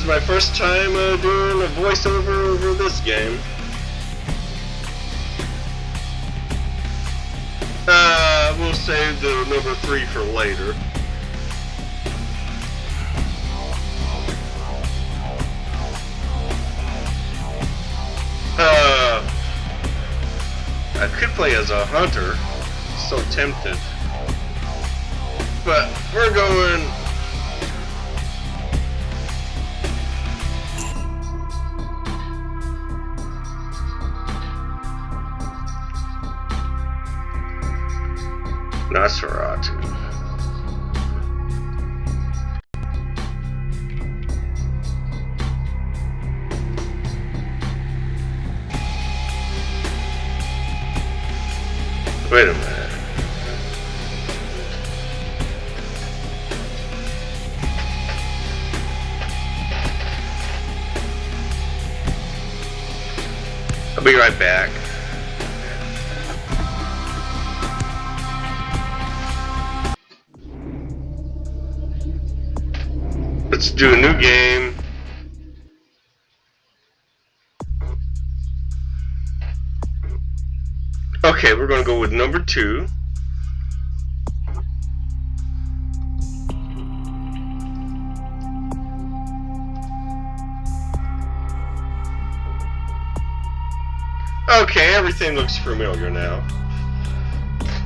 is my first time doing a voiceover over this game. We'll save the number 3 for later. I could play as a hunter, so tempted. But we're going... Nosferatu. Wait a minute. I'll be right back. Let's do a new game. Okay, we're gonna go with number 2. Okay, everything looks familiar now.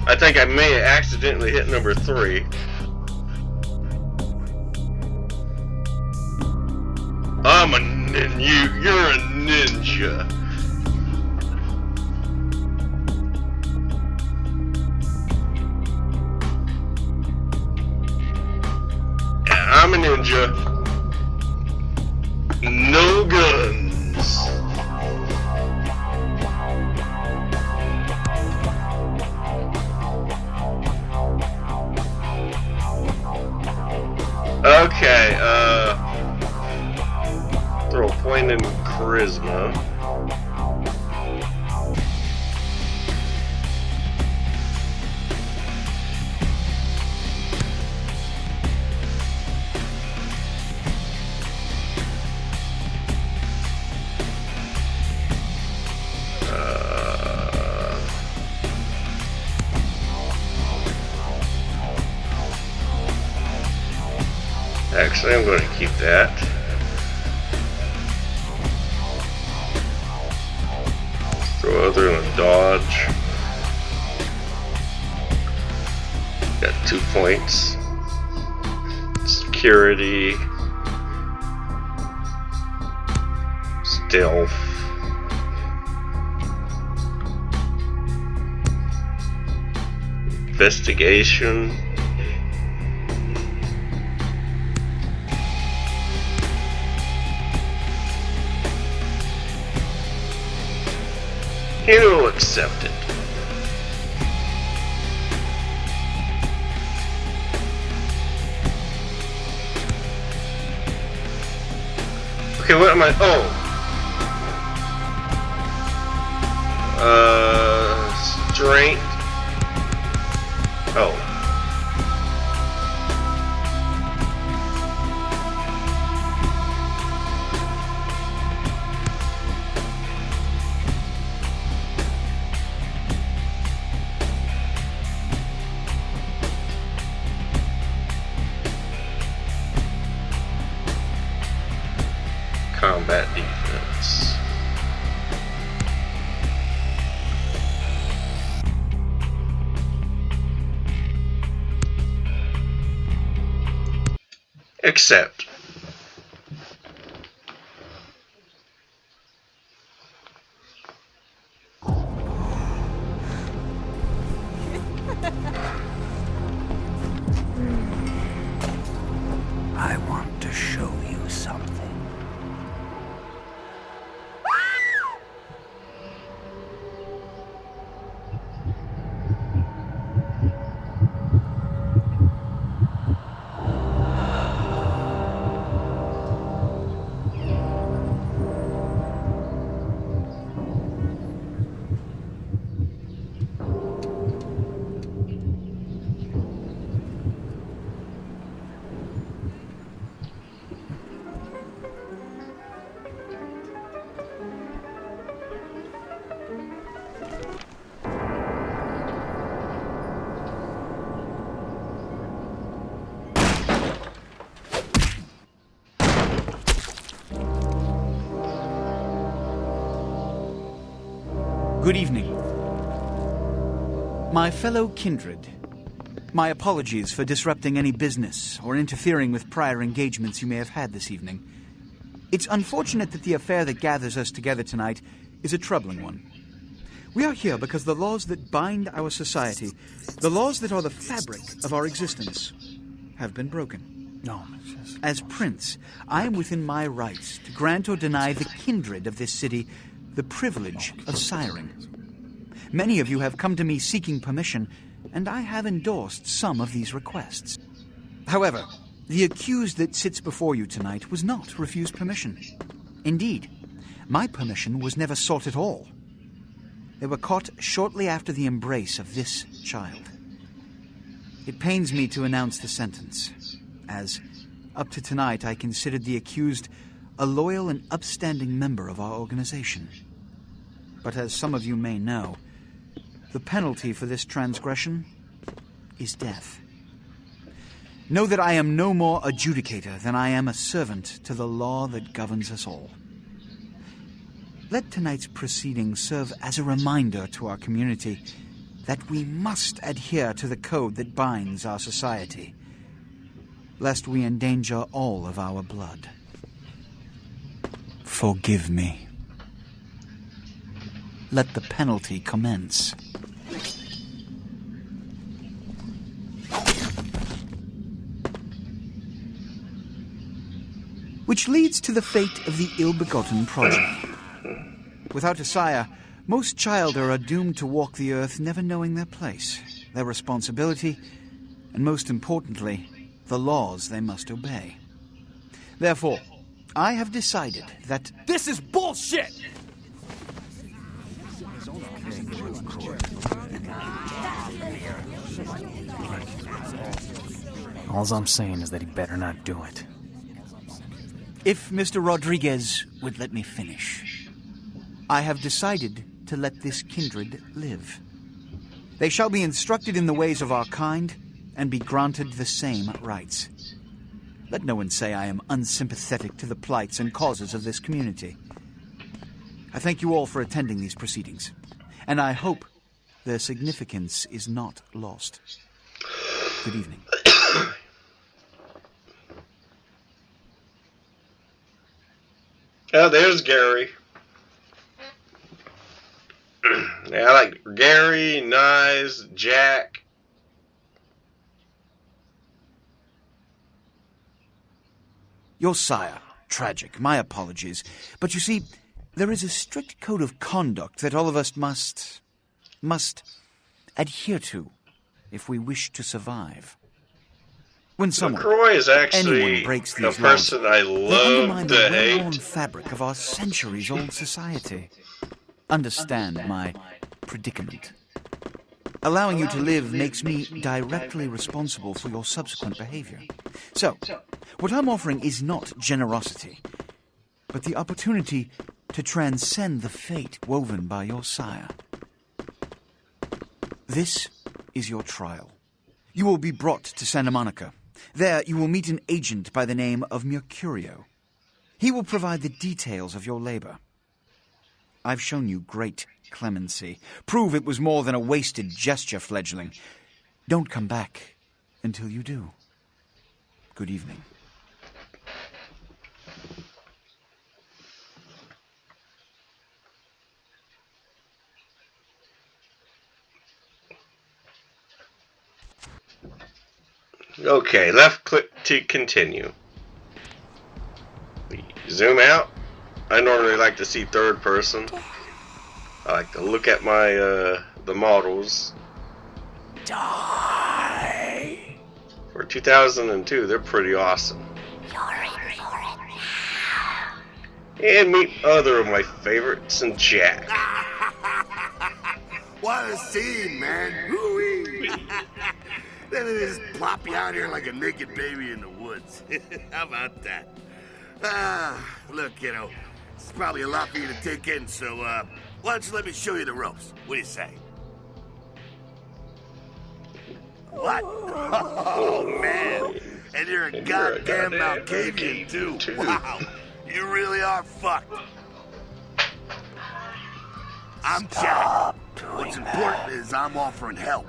I think I may have accidentally hit number 3. I'm a ninja. You're a ninja. I'm a ninja. No guns. Okay, throw a point in charisma. Actually, I'm going to keep that. Throw other one, dodge. Got 2 points. Security. Stealth. Investigation. He will accept it. Okay, what am I? Oh. Strength. Oh. Combat defense. Accept. I want to show you something. Good evening. My fellow kindred, my apologies for disrupting any business or interfering with prior engagements you may have had this evening. It's unfortunate that the affair that gathers us together tonight is a troubling one. We are here because the laws that bind our society, the laws that are the fabric of our existence, have been broken. No, As Prince, I am within my rights to grant or deny the kindred of this city the privilege of siring. Many of you have come to me seeking permission, and I have endorsed some of these requests. However, the accused that sits before you tonight was not refused permission. Indeed, my permission was never sought at all. They were caught shortly after the embrace of this child. It pains me to announce the sentence, as up to tonight I considered the accused a loyal and upstanding member of our organization. But as some of you may know, the penalty for this transgression is death. Know that I am no more adjudicator than I am a servant to the law that governs us all. Let tonight's proceedings serve as a reminder to our community that we must adhere to the code that binds our society, lest we endanger all of our blood. Forgive me. Let the penalty commence. Which leads to the fate of the ill-begotten progeny. Without a sire, most childer are doomed to walk the earth never knowing their place, their responsibility, and most importantly, the laws they must obey. Therefore, I have decided that... This is bullshit! All I'm saying is that he better not do it. If Mr. Rodriguez would let me finish... I have decided to let this kindred live. They shall be instructed in the ways of our kind and be granted the same rights. Let no one say I am unsympathetic to the plights and causes of this community. I thank you all for attending these proceedings, and I hope their significance is not lost. Good evening. Oh, there's Gary. Yeah, I like Gary, Nyes, Jack. Your sire, tragic, my apologies. But you see, there is a strict code of conduct that all of us must adhere to if we wish to survive. When someone, LaCroix is actually anyone breaks a these person laws, I they love undermine to the well-worn hate. fabric of our centuries-old society. Understand my predicament. Allowing you to live makes me directly responsible for your subsequent behavior. So, what I'm offering is not generosity, but the opportunity to transcend the fate woven by your sire. This is your trial. You will be brought to Santa Monica. There you will meet an agent by the name of Mercurio. He will provide the details of your labor. I've shown you great clemency. Prove it was more than a wasted gesture, fledgling. Don't come back until you do. Good evening. Okay, left click to continue. We zoom out. I normally like to see third person. I like to look at my the models. Die. For 2002, they're pretty awesome. And meet other of my favorites and Jack. What a scene, man. Woo-wee. Then they just plop you out here like a naked baby in the woods. How about that? Look, kiddo, it's probably a lot for you to take in, so, why don't you let me show you the ropes? What do you say? What? Oh, man. And you're a goddamn Malkavian, too. Wow. You really are fucked. I'm Jack. What's important is I'm offering help.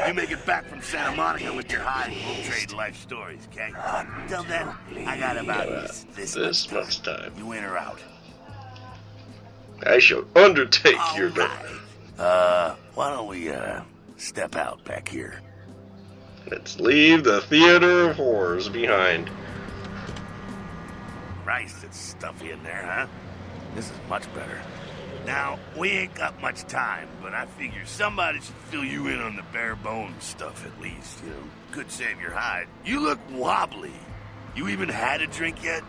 You make it back from Santa Monica with your hide, we'll trade life stories, okay? Till then, I got about this much time. You in or out? I shall undertake your death. Why don't we, step out back here? Let's leave the theater of horrors behind. Christ, it's stuffy in there, huh? This is much better. Now, we ain't got much time, but I figure somebody should fill you in on the bare bones stuff at least, you know. Could save your hide. You look wobbly. You even had a drink yet?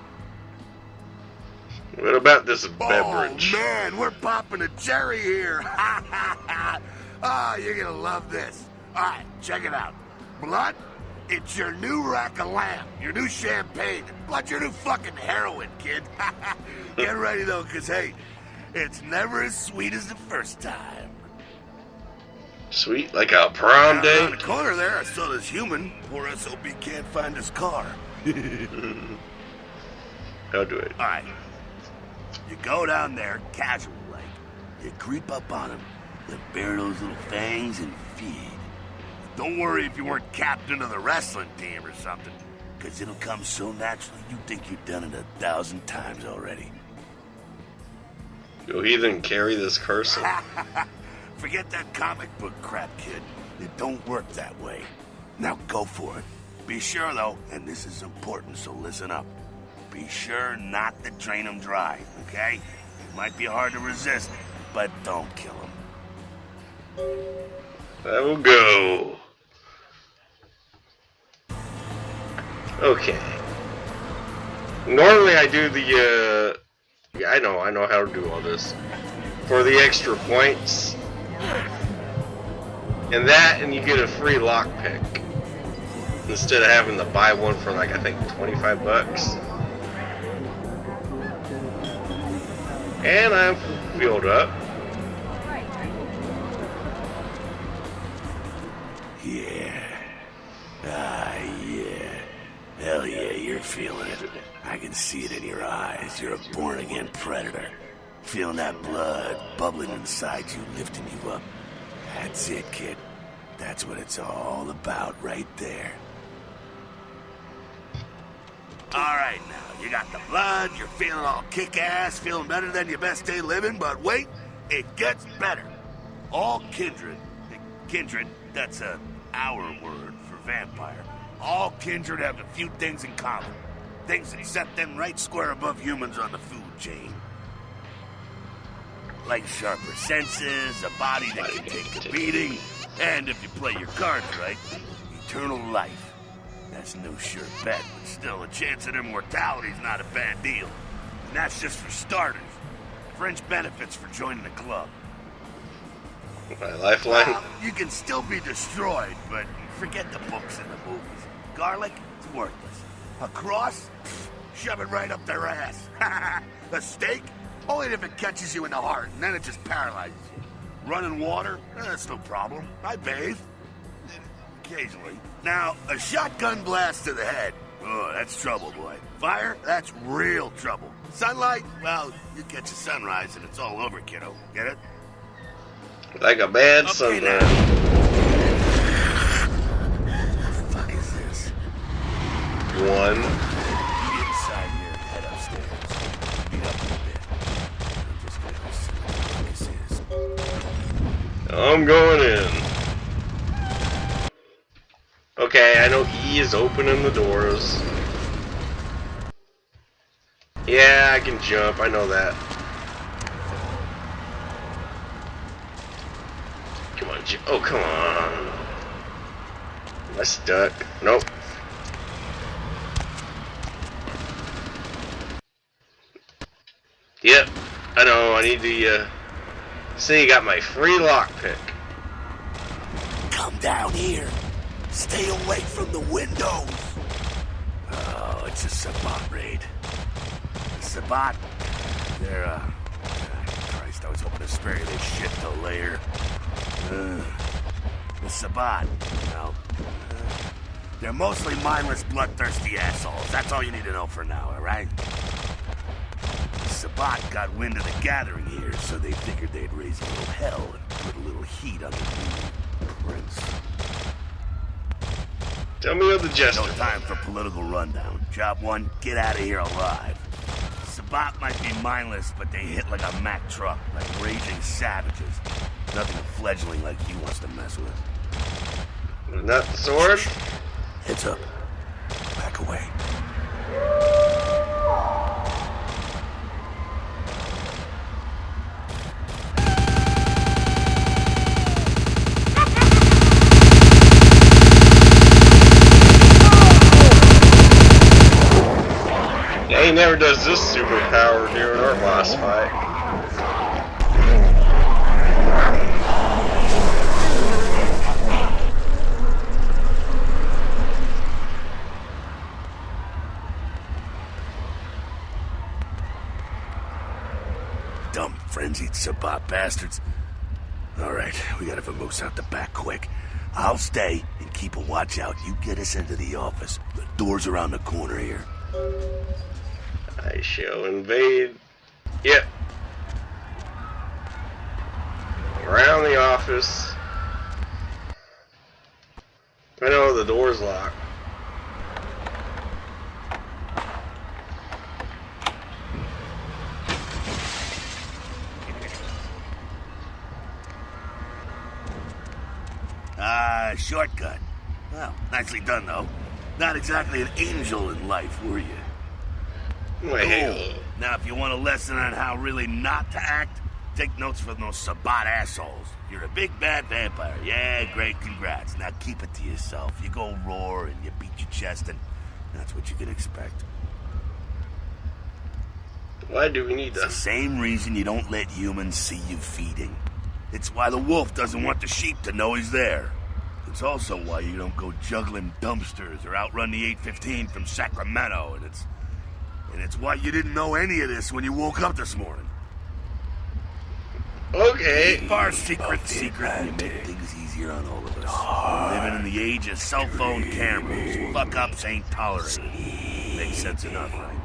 What about this beverage? Oh, man, we're popping a cherry here. Ha, ha, ha. Oh, you're gonna love this. All right, check it out. Blood, it's your new rack of lamb, your new champagne. Blood, your new fucking heroin, kid. Get ready, though, because, hey, it's never as sweet as the first time. Sweet like a prom Around date? the corner there, I saw this human. Poor SOB can't find his car. I'll do it. All right. You go down there, casual like. You creep up on him, you bare those little fangs and feed. Don't worry if you weren't captain of the wrestling team or something, because it'll come so naturally you think you've done it 1,000 times already. You'll even carry this curse. Forget that comic book crap, kid. It don't work that way. Now go for it. Be sure, though, and this is important, so listen up. Be sure not to drain him dry, okay? It might be hard to resist, but don't kill him. I will go. Okay. Normally I do the, yeah, I know how to do all this. For the extra points. And that, and you get a free lockpick. Instead of having to buy one for like, I think, 25 bucks. And I'm filled up. Yeah. Ah, yeah. Hell yeah, you're feeling it. I can see it in your eyes. You're a born-again predator. Feeling that blood bubbling inside you, lifting you up. That's it, kid. That's what it's all about right there. All right, now, you got the blood, you're feeling all kick-ass, feeling better than your best day living, but wait, it gets better. All kindred, that's our word for vampire. All kindred have a few things in common. Things that set them right square above humans on the food chain. Like sharper senses, a body that can take a beating, and if you play your cards right, eternal life. That's no sure bet, but still, a chance at immortality's not a bad deal. And that's just for starters. Fringe benefits for joining the club. My lifeline. You can still be destroyed, but forget the books and the movies. Garlic, it's worthless. A cross? Pfft, shove it right up their ass. A stake? Only if it catches you in the heart, and then it just paralyzes you. Running water? That's no problem. I bathe. Occasionally. Now, a shotgun blast to the head. Oh, that's trouble, boy. Fire? That's real trouble. Sunlight? Well, you catch a sunrise and it's all over, kiddo. Get it? Like a bad Okay, sunrise. What the fuck is this? One. Be inside here and head upstairs. Meet up in a bit. I'm just gonna go see what this is. I'm going in. Okay, I know E is opening the doors. Yeah, I can jump, I know that. Come on, oh, come on. Am I stuck? Nope. Yep, I know, I need to, see, you got my free lockpick. Come down here. Stay away from the windows. Oh, it's a Sabat raid. Sabat, they're, Christ, I was hoping to spare you this shit till later. The Sabat, well, they're mostly mindless, bloodthirsty assholes. That's all you need to know for now, all right? The Sabat got wind of the gathering here. here, so they figured they'd raise a little hell and put a little heat on the new prince. Tell me of the No jester. time for political rundown. Job one, get out of here alive. Sabbat might be mindless, but they hit like a Mack truck, like raging savages. Nothing a fledgling like you wants to mess with. Not the sword? Heads up. Back away. Yeah, he never does this superpower during our boss fight. Dumb, frenzied Sabbat bastards. Alright, we gotta vamoose out the back quick. I'll stay and keep a watch out. You get us into the office. The door's around the corner here. I shall invade. Yep. Around the office. I know the door's locked. Shortcut. Well, nicely done, though. Not exactly an angel in life, were you? Well, Now, if you want a lesson on how really not to act, take notes from those Sabbat assholes. You're a big bad vampire. Yeah, great, congrats. Now keep it to yourself. You go roar and you beat your chest, and that's what you can expect. why do we need It's the this? same reason you don't let humans see you feeding. It's why the wolf doesn't want the sheep to know he's there. It's also why you don't go juggling dumpsters or outrun the 815 from Sacramento, and it's why you didn't know any of this when you woke up this morning. Okay. Keep our secret, and you make things easier on all of us. We're living in the age of cell phone cameras. Fuck-ups ain't tolerated. Makes sense enough, right?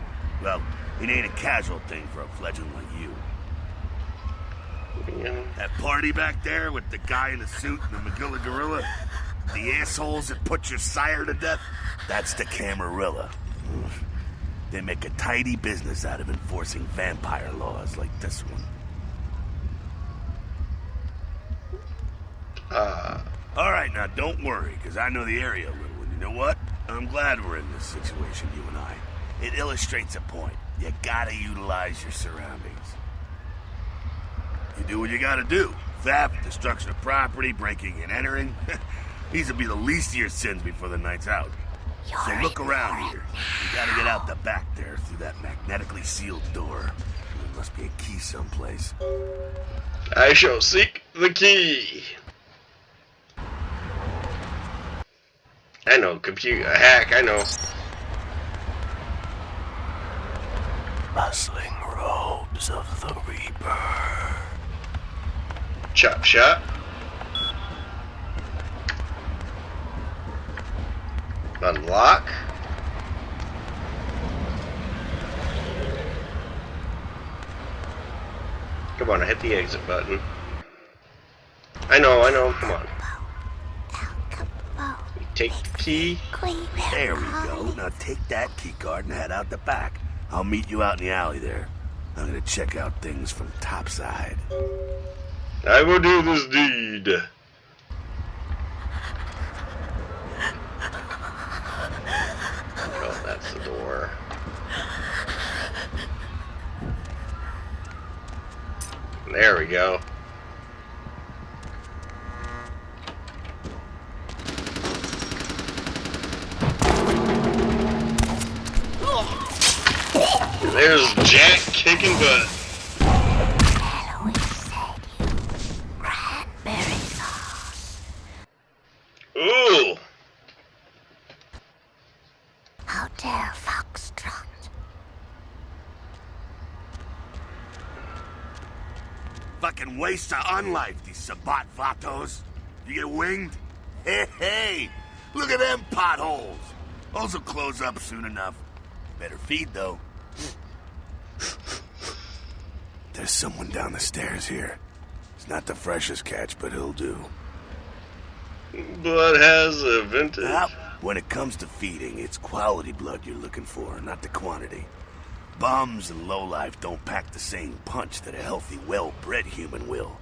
Well, it ain't a casual thing for a fledgling like you. That party back there with the guy in the suit and the Magilla gorilla, the assholes that put your sire to death, that's the Camarilla. They make a tidy business out of enforcing vampire laws like this one. All right, now don't worry, because I know the area a little, and you know what? I'm glad we're in this situation, you and I. It illustrates a point. You gotta utilize your surroundings. You do what you gotta do. Theft, destruction of property, breaking and entering. These will be the least of your sins before the night's out. So look around here. You gotta get out the back there through that magnetically sealed door. There must be a key someplace. I shall seek the key. I know, computer hack, I know. Bustling robes of the Reaper. Chop shot. Unlock. Come on, I hit the exit button. I know, come on. Take the key. There we go. Now take that key card and head out the back. I'll meet you out in the alley there. I'm gonna check out things from topside. I will do this deed. Oh, that's the door. There we go. There's Jack kicking butt. Ooh. Hotel Foxtrot. Fucking waste of unlife, these Sabbat vatos. You get winged? Hey, look at them potholes. Those will close up soon enough. Better feed, though. They're There's someone down the stairs here. It's not the freshest catch, but he'll do. Blood has a vintage. Now, when it comes to feeding, it's quality blood you're looking for, not the quantity. Bums and lowlife don't pack the same punch that a healthy, well-bred human will.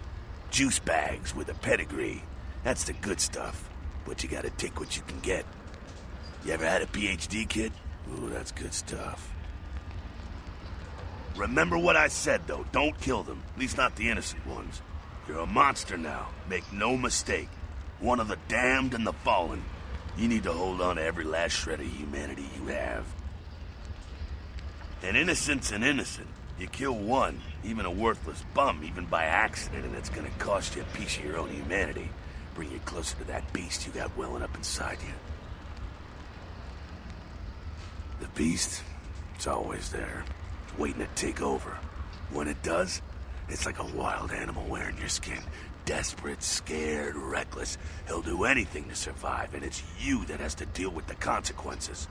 Juice bags with a pedigree. That's the good stuff. But you gotta take what you can get. You ever had a PhD, kid? Ooh, that's good stuff. Remember what I said, though. Don't kill them. At least not the innocent ones. You're a monster now. Make no mistake. One of the damned and the fallen. You need to hold on to every last shred of humanity you have. An innocent's an innocent. You kill one, even a worthless bum, even by accident, and it's gonna cost you a piece of your own humanity. Bring you closer to that beast you got welling up inside you. The beast, it's always there. It's waiting to take over. When it does, it's like a wild animal wearing your skin. Desperate, scared, reckless. He'll do anything to survive, and it's you that has to deal with the consequences.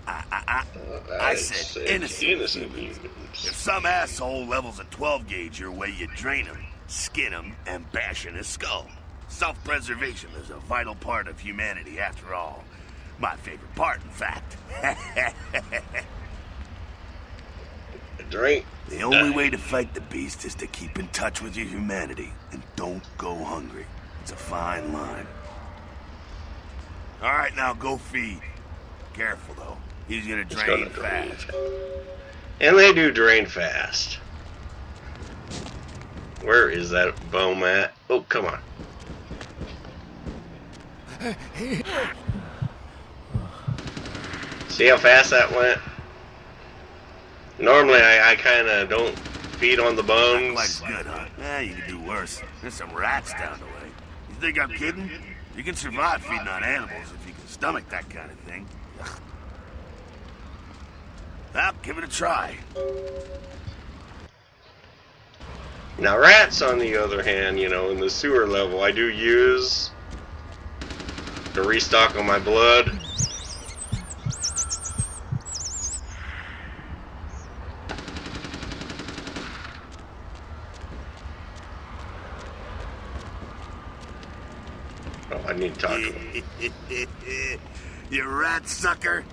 I said innocent humans. If some asshole levels a 12 gauge your way, you drain him, skin him, and bash in his skull. Self-preservation is a vital part of humanity, after all. My favorite part, in fact. Drink. The only way to fight the beast is to keep in touch with your humanity, and don't go hungry. It's a fine line. All right, now go feed. Careful, though. He's gonna drain fast. And they do drain fast. Where is that bone at? Oh, come on. See how fast that went? Normally, I kind of don't feed on the bones. Life's good, huh? You can do worse. There's some rats down the way. You think I'm kidding? You can survive feeding on animals if you can stomach that kind of thing. Well, give it a try. Now, rats, on the other hand, you know, in the sewer level, I do use to restock on my blood. Oh, I need to talk to him. You rat sucker.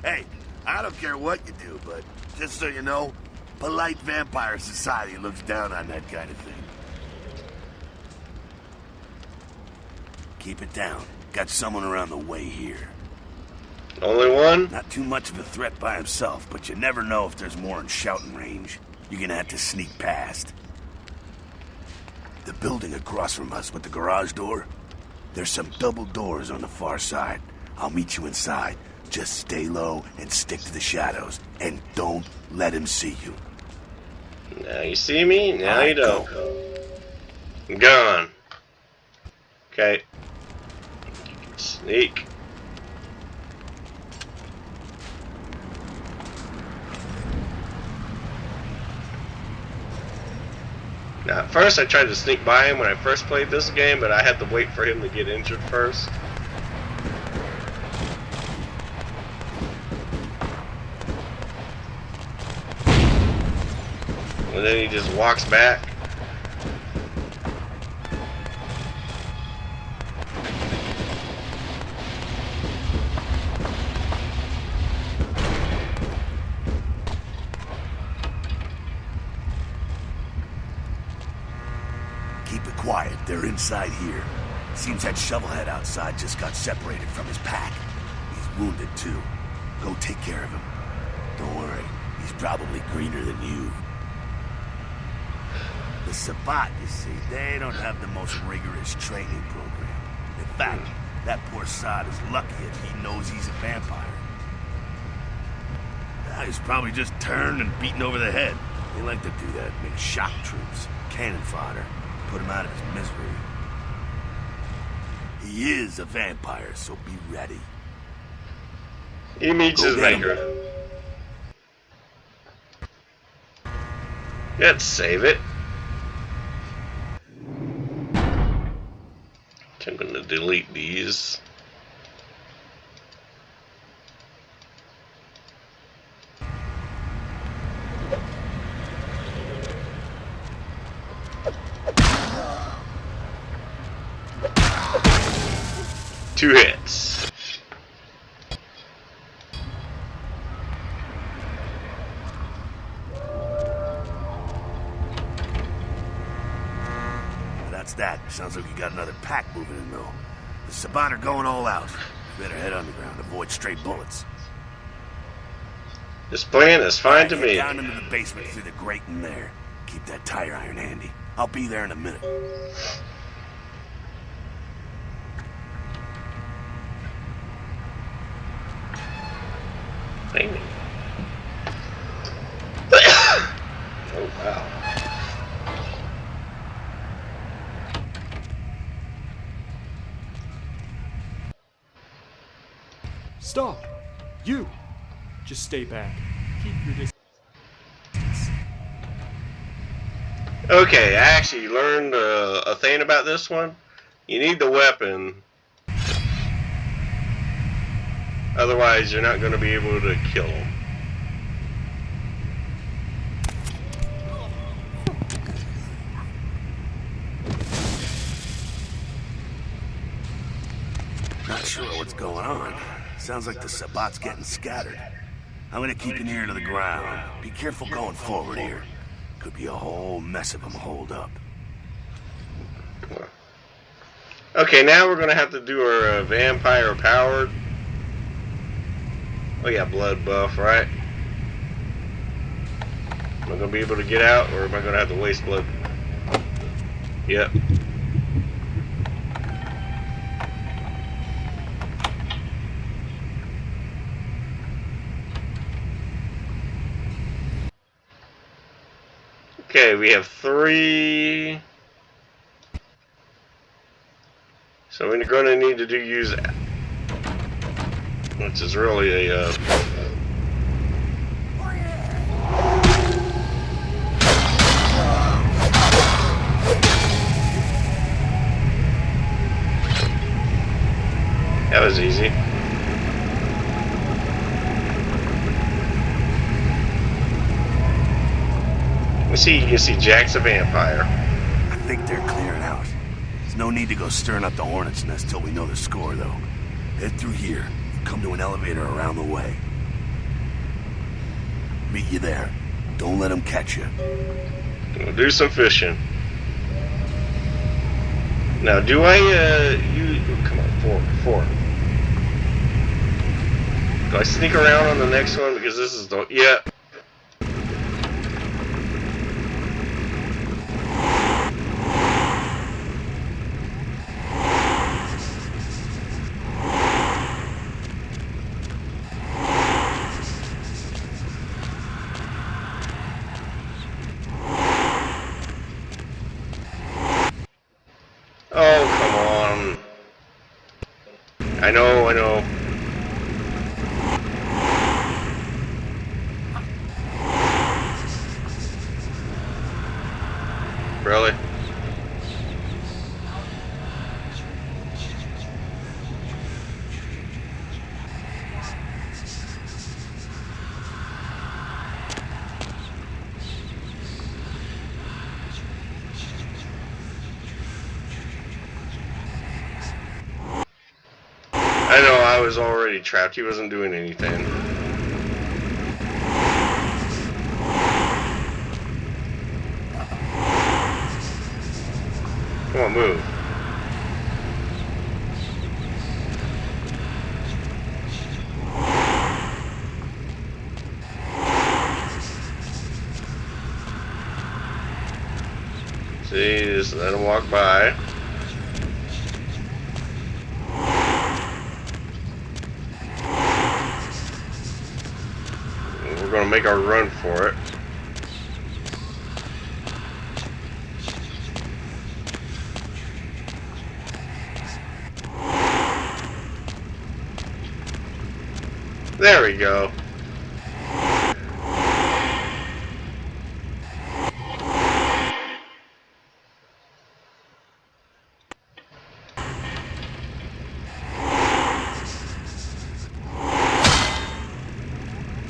Hey, I don't care what you do, but just so you know, polite vampire society looks down on that kind of thing. Keep it down. Got someone around the way here. Only one? Not too much of a threat by himself, but you never know if there's more in shouting range. You're gonna have to sneak past. The building across from us with the garage door, there's some double doors on the far side. I'll meet you inside. Just stay low and stick to the shadows, and don't let him see you. Now you see me, now you don't. Gone. Okay. Sneak. Now, at first I tried to sneak by him when I first played this game, but I had to wait for him to get injured first. And then he just walks back. Keep it quiet. They're inside here. Seems that shovelhead outside just got separated from his pack. He's wounded, too. Go take care of him. Don't worry. He's probably greener than you. The Sabbat, you see, they don't have the most rigorous training program. In fact, that poor sod is lucky if he knows he's a vampire. He's probably just turned and beaten over the head. They like to do that, make shock troops, cannon fodder, put him out of his misery. He is a vampire, so be ready. He meets his maker. Let's save it. I'm going to delete these. 2 hits. That's that. Sounds like you got another pack moving in, though. The Sabat are going all out. Better head underground, avoid stray bullets. This plan is fine to Head me. down into the basement through the grate in there. Keep that tire iron handy. I'll be there in a minute. Maybe. Oh, wow. Stop! You! Just stay back. Keep your distance. Okay, I actually learned a thing about this one. You need the weapon. Otherwise, you're not going to be able to kill them. Not sure what's going on. Sounds like the Sabat's getting scattered. I'm gonna keep an ear to the ground. Be careful going forward here. Could be a whole mess of them holed up. Okay, now we're going to have to do our vampire powered. Oh yeah, blood buff, right? Am I going to be able to get out, or am I going to have to waste blood? Yep. Okay, we have 3. So we're going to need to use, which is really a that was easy. You can see Jack's a vampire. I think they're clearing out. There's no need to go stirring up the hornet's nest till we know the score, though. Head through here. Come to an elevator around the way. Meet you there. Don't let them catch you. We'll do some fishing. Now, do I, come on, forward. Do I sneak around on the next one? Because this is the, yeah. Oh, come on. I know. Really? I know, I was already trapped. He wasn't doing anything. Come on, move. See, just let him walk by. We're gonna make our run for it. There we go.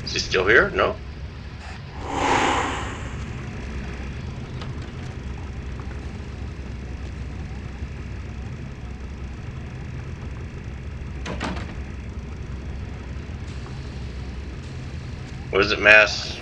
Is he still here? No. Was it mass?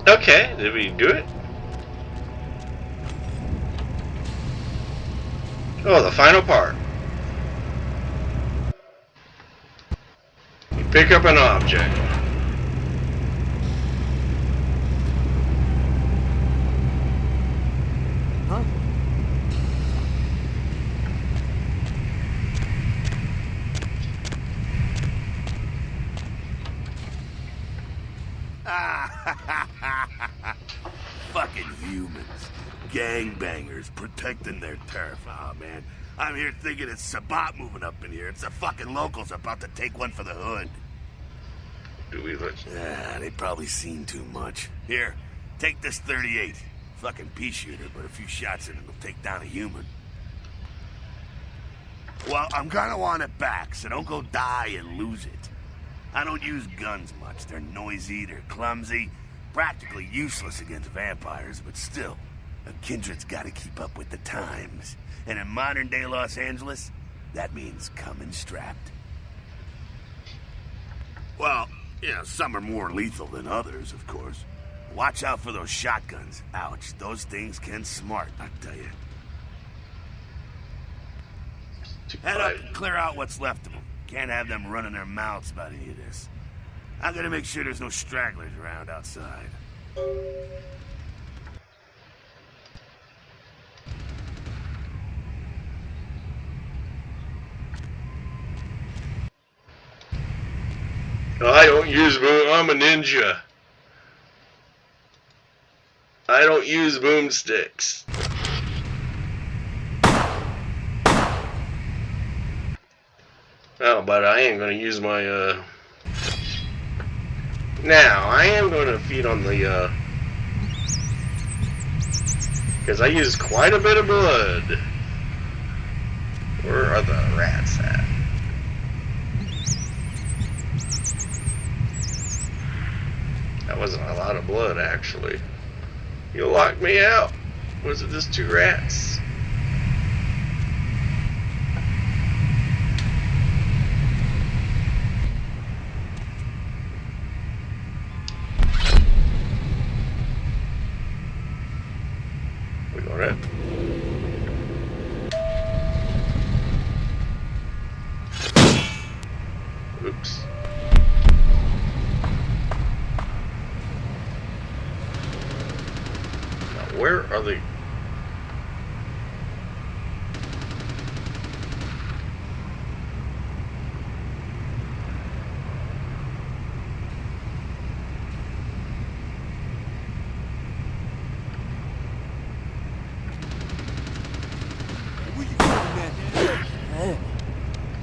Okay, did we do it? Oh, the final part. You pick up an object. Huh? Fucking humans. Gangbangers protecting their turf. Oh, man. I'm here thinking it's Sabat moving up in here. It's the fucking locals about to take one for the hood. Do we let you? Yeah, they probably seen too much. Here, take this 38. Fucking pea shooter, but a few shots in it will take down a human. Well, I'm gonna want it back, so don't go die and lose it. I don't use guns much. They're noisy, they're clumsy, practically useless against vampires, but still, a kindred's gotta keep up with the times. And in modern-day Los Angeles, that means coming strapped. Well, yeah, some are more lethal than others, of course. Watch out for those shotguns. Ouch, those things can smart, I tell you. Head up and clear out what's left of them. Can't have them running their mouths about any of this. I'm gonna make sure there's no stragglers around outside. I don't use boom. I'm a ninja. I don't use boomsticks. Oh, but I am going to use my, Now, I am going to feed on the, because I use quite a bit of blood. Where are the rats at? That wasn't a lot of blood, actually. You locked me out. Was it just 2 rats? We got it. Oops. Where are they?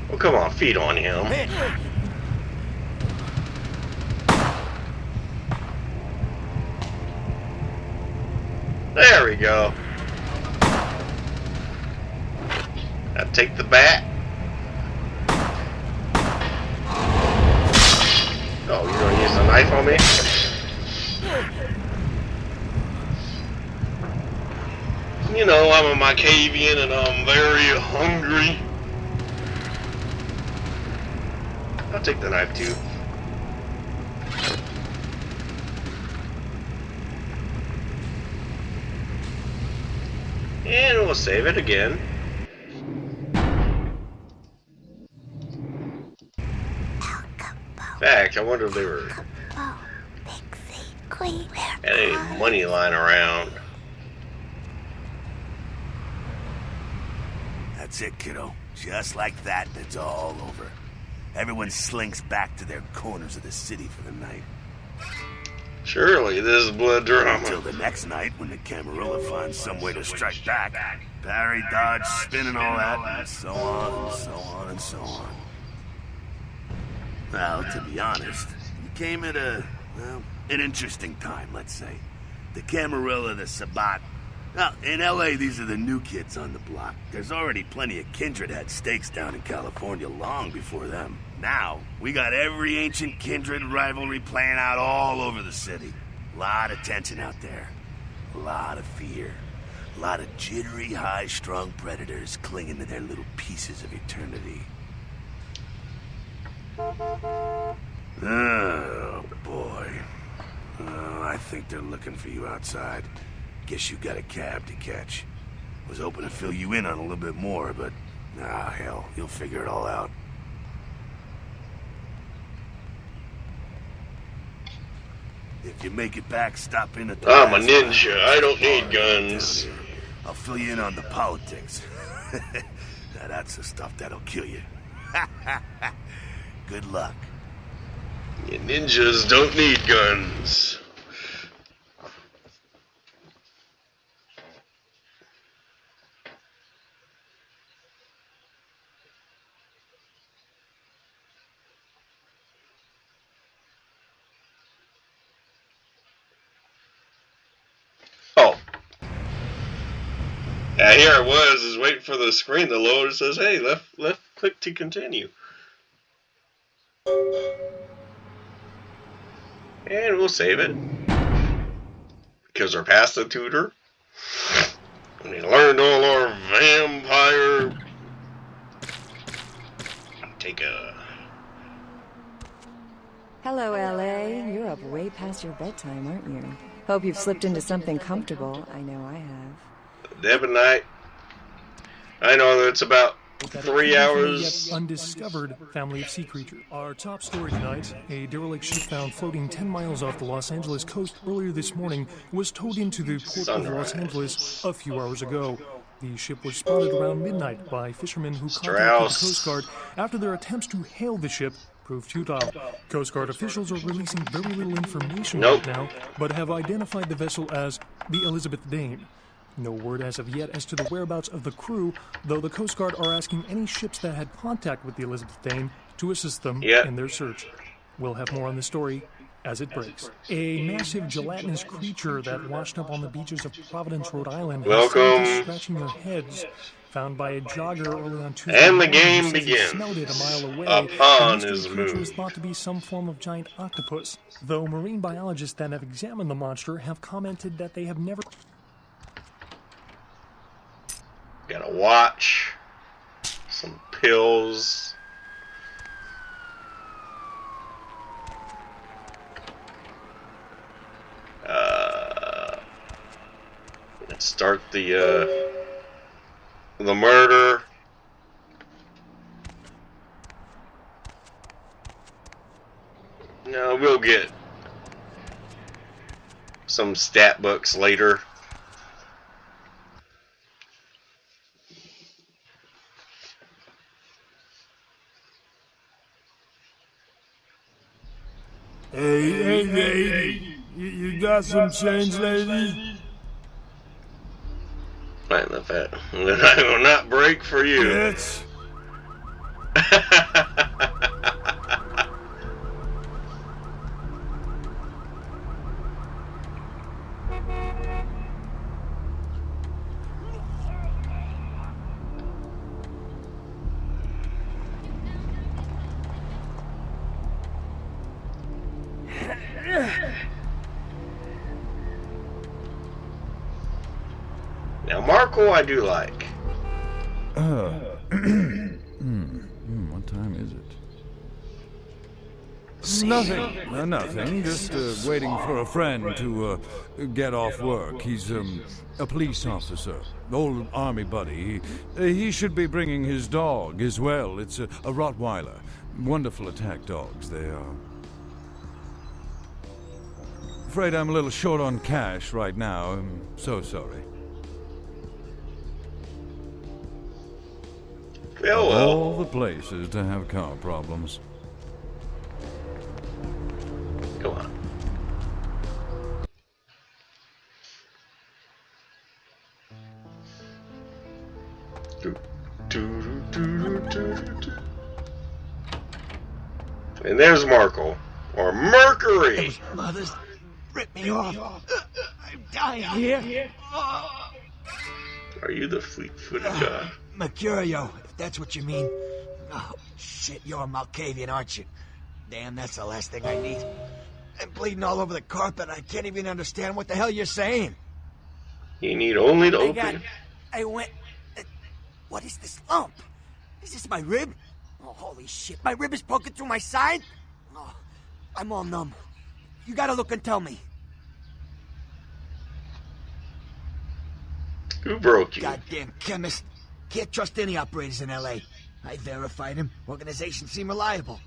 Well, come on, feed on him. There we go. Now take the bat. Oh, you're gonna use the knife on me? You know, I'm a Macavian and I'm very hungry. I'll take the knife too. And we'll save it again. In fact, I wonder if they were had any money lying around. That's it, kiddo. Just like that, it's all over. Everyone slinks back to their corners of the city for the night. Surely this is blood drama. Until the next night, when the Camarilla finds some way to strike back. Parry, dodge, spin and all that, and so on, and so on, and so on. Well, to be honest, you came at an interesting time, let's say. The Camarilla, the Sabat. Well, in L.A., these are the new kids on the block. There's already plenty of kindred had stakes down in California long before them. Now, we got every ancient kindred rivalry playing out all over the city. A lot of tension out there. A lot of fear. A lot of jittery, high-strung predators clinging to their little pieces of eternity. Oh, boy. Oh, I think they're looking for you outside. Guess you got a cab to catch. Was hoping to fill you in on a little bit more, but... ah, hell, you'll figure it all out. If you make it back, stop in at the... I'm a ninja. I don't need guns. I'll fill you in on the politics. Now, that's the stuff that'll kill you. Good luck. Yeah, ninjas don't need guns. Oh. Yeah, here I was waiting for the screen to load. It says, hey, left click to continue. And we'll save it. Because we're past the tutor. And we learned all our vampire... Take a... Hello, LA. You're up way past your bedtime, aren't you? Hope you've slipped into something comfortable. I know I have. Debonite. I know that it's about 3 hours. Yet undiscovered family of sea creature. Our top story tonight: a derelict ship found floating 10 miles off the Los Angeles coast earlier this morning was towed into the port of Los Angeles a few hours ago. The ship was spotted around midnight by fishermen who contacted the Coast Guard after their attempts to hail the ship proved futile. Coast Guard officials are releasing very little information right now, but have identified the vessel as the Elizabeth Dane. No word as of yet as to the whereabouts of the crew, though the Coast Guard are asking any ships that had contact with the Elizabeth Dane to assist them in their search. We'll have more on the story as it breaks. A massive gelatinous creature that washed up on the beaches of Providence, Rhode Island, has scientists scratching their heads. Found by a jogger early on Tuesday And the morning, game begins. Smelled it a mile away. Upon the mystery his creature move. is thought to be some form of giant octopus, though marine biologists that have examined the monster have commented that they have never... Got a watch, some pills. Let's start the murder. No, we'll get some stat books later. Hey, lady. You got some change, lady? Right, the fat. I will not break for you. Bitch. Now, Marco, I do like. What time is it? Nothing. Nothing. Just waiting for a friend to get off work. He's a police officer, old army buddy. He should be bringing his dog as well. It's a Rottweiler. Wonderful attack dogs, they are. Afraid I'm a little short on cash right now. I'm so sorry. Well. All the places to have car problems. Go on. And there's Markle. Or Mercury! Those mothers ripped me off. I'm dying here. Are you the fleet-footed guy? Mercurio, if that's what you mean. Oh, shit, you're a Malkavian, aren't you? Damn, that's the last thing I need. I'm bleeding all over the carpet. I can't even understand what the hell you're saying. You need only to open... I went... what is this lump? Is this my rib? Oh, holy shit, my rib is poking through my side? Oh, I'm all numb. You gotta look and tell me. Who broke you? Goddamn chemist. Can't trust any operators in L.A. I verified him. Organizations seem reliable.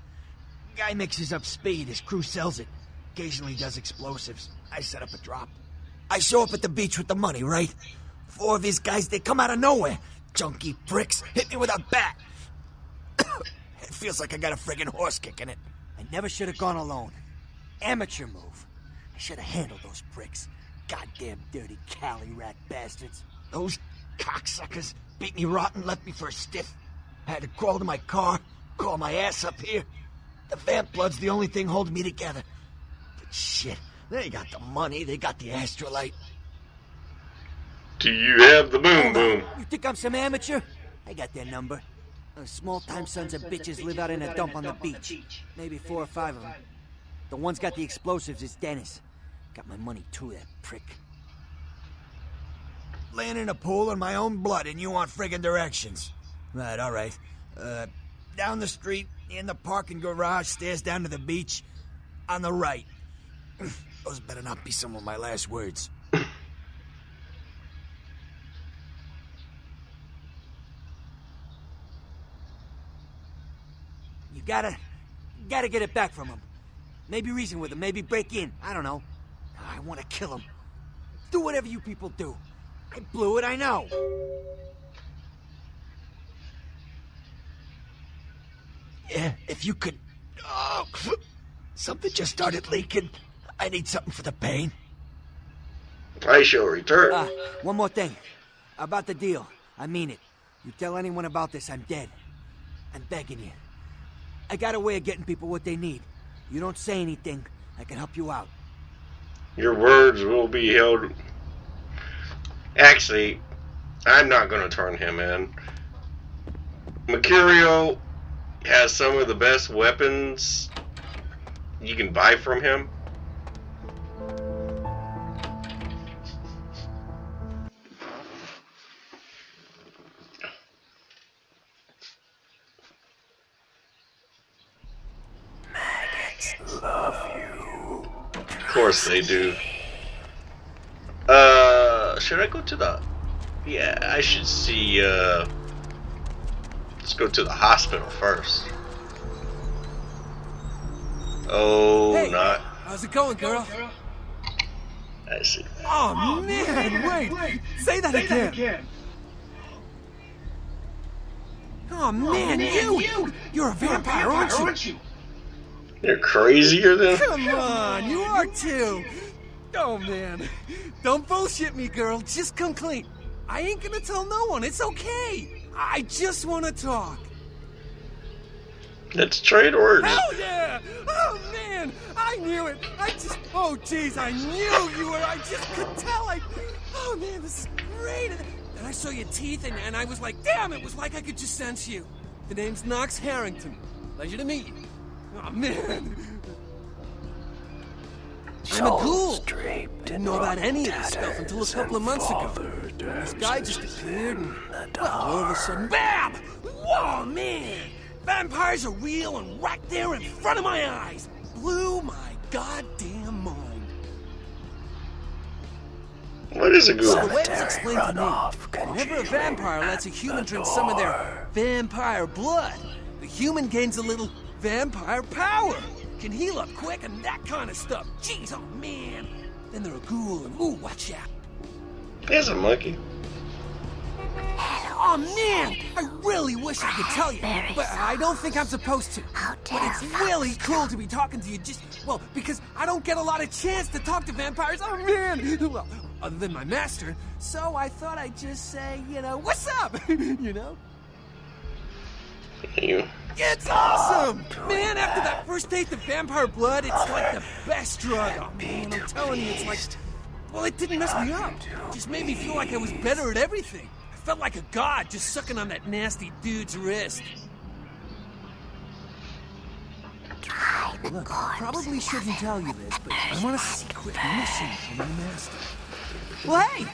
Guy mixes up speed. His crew sells it. Occasionally does explosives. I set up a drop. I show up at the beach with the money, right? 4 of these guys, they come out of nowhere. Junky pricks hit me with a bat. It feels like I got a friggin' horse kick in it. I never should have gone alone. Amateur move. I should have handled those pricks. Goddamn dirty Cali rat bastards. Those cocksuckers beat me rotten, left me for a stiff. I had to crawl to my car, crawl my ass up here. The vamp blood's the only thing holding me together. But shit, they got the money, they got the astrolite. Do you have the boom boom? You think I'm some amateur? I got their number. Those small-time sons of bitches live out in a dump on the beach. Maybe 4 or 5 of them. The one's got the explosives is Dennis. Got my money too, that prick. Laying in a pool in my own blood and you want friggin' directions. Right, all right. Down the street, in the parking garage, stairs down to the beach. On the right. Those better not be some of my last words. You gotta get it back from him. Maybe reason with him, maybe break in. I don't know. I want to kill him. Do whatever you people do. I blew it, I know. Yeah, if you could... Oh, something just started leaking. I need something for the pain. I shall return. One more thing. About the deal. I mean it. You tell anyone about this, I'm dead. I'm begging you. I got a way of getting people what they need. You don't say anything, I can help you out. Your words will be held... Actually, I'm not going to turn him in. Mercurio has some of the best weapons you can buy from him. Of course they do. Should I go to the... Yeah, I should see, let's go to the hospital first. Oh, hey, not... How's it going, girl? I see. Oh, man, wait! Say that again! Oh, man, you're a vampire, aren't you? You're crazier than... Come on, you are too! Oh, man. Don't bullshit me, girl. Just come clean. I ain't gonna tell no one. It's okay. I just want to talk. Let's trade words. Hell yeah! Oh, man! I knew it! Oh, jeez, I knew you were... I just could tell. Oh, man, this is great. And I saw your teeth, and I was like, damn, it was like I could just sense you. The name's Knox Harrington. Pleasure to meet you. Oh, man. I'm a ghoul. Didn't know about any of this stuff until a couple of months ago. This guy just appeared and, well, all of a sudden, BAM! Whoa, man! Vampires are real and right there in front of my eyes. Blew my goddamn mind. What is a ghoul? So the way it's explained to me, whenever a vampire lets a human drink some of their vampire blood, the human gains a little vampire power. Can heal up quick and that kind of stuff. Jeez, oh man. Then they're a ghoul and ooh, watch out. There's a monkey. Oh man, I really wish I could tell you, but I don't think I'm supposed to. But it's really cool to be talking to you just, well, because I don't get a lot of chance to talk to vampires. Oh man, well, other than my master. So I thought I'd just say, you know, what's up? You know? You. It's awesome! Man, after that first taste of vampire blood, it's like the best drug. Oh, man, I'm telling you, it's like... Well, it didn't mess me up. It just made me feel like I was better at everything. I felt like a god just sucking on that nasty dude's wrist. Look, I probably shouldn't tell you this, but I'm on a secret mission from the master. Well, hey!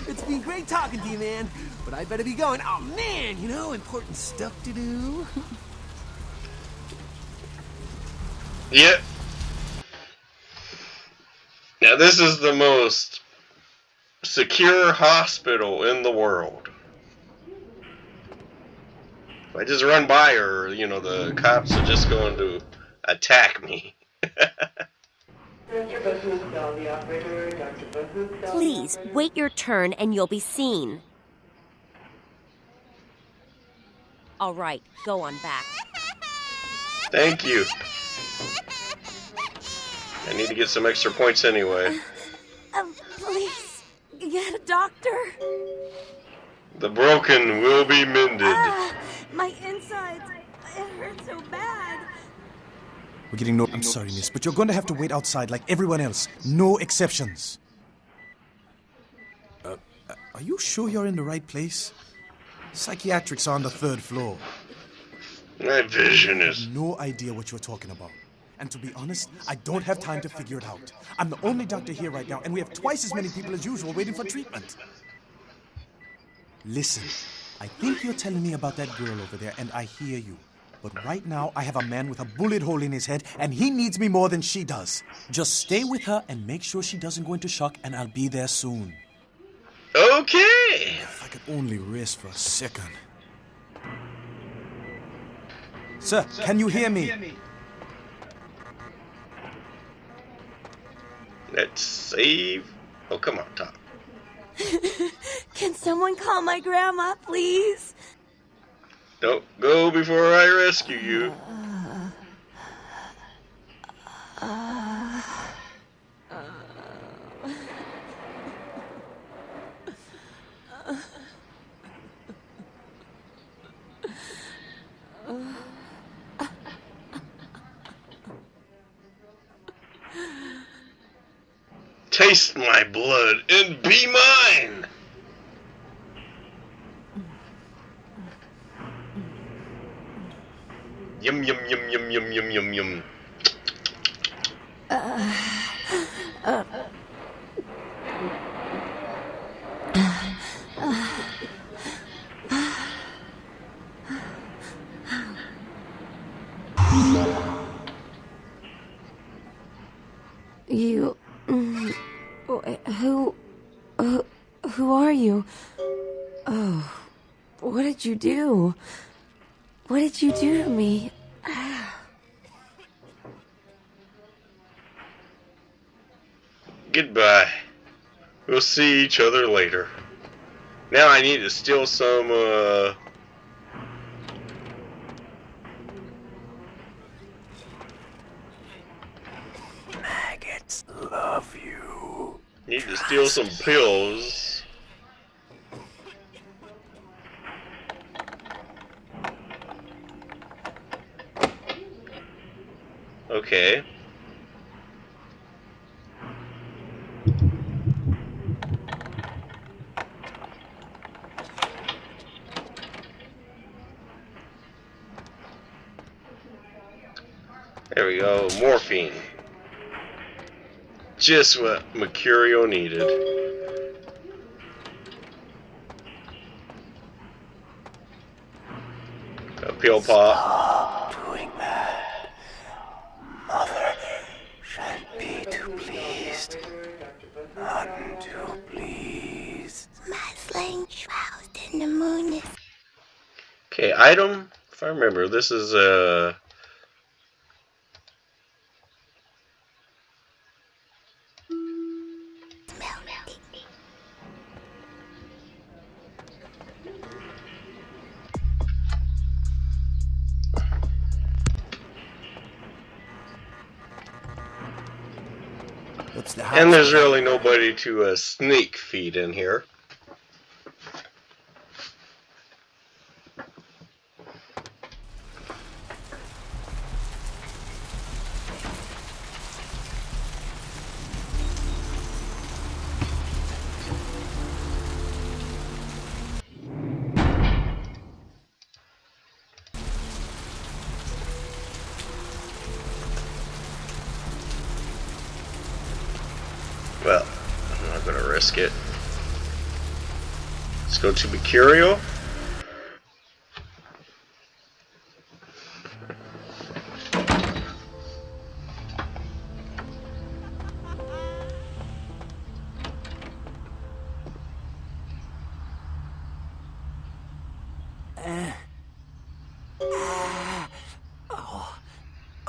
It's been great talking to you, man. But I better be going. Oh, man, you know, important stuff to do. Yep. Now this is the most secure hospital in the world. If I just run by her, you know, the cops are just going to attack me. Please, wait your turn and you'll be seen. All right, go on back. Thank you. I need to get some extra points anyway. Please, get a doctor. The broken will be mended. My insides, it hurts so bad. We're getting no... I'm sorry, miss, but you're going to have to wait outside like everyone else. No exceptions. Are you sure you're in the right place? Psychiatrics are on the 3rd floor. My vision I is... have no idea what you're talking about. And to be honest, I don't have time to figure it out. I'm the only doctor here right now, and we have twice as many people as usual waiting for treatment. Listen, I think you're telling me about that girl over there, and I hear you. But right now, I have a man with a bullet hole in his head, and he needs me more than she does. Just stay with her and make sure she doesn't go into shock, and I'll be there soon. Okay! If I could only rest for a second. Sir, can you hear me? Let's save... Oh, come on, Tom. Can someone call my grandma, please? Don't go before I rescue you. Taste my blood and be mine! Yum, yum, yum, yum, yum, yum, yum, yum. You... Who are you? Oh, what did you do? What did you do to me? Goodbye. We'll see each other later. Now I need to steal some, Maggots love you. Need to steal some pills. Okay. There we go, morphine. Just what Mercurio needed. A pill pop. Stop doing that. Mother shan't be too pleased. Not too pleased. My sling shrouded in the moon is... Okay, item. If I remember, this is and there's really nobody to sneak feed in here. Well, I'm not gonna risk it. Let's go to Mercurio.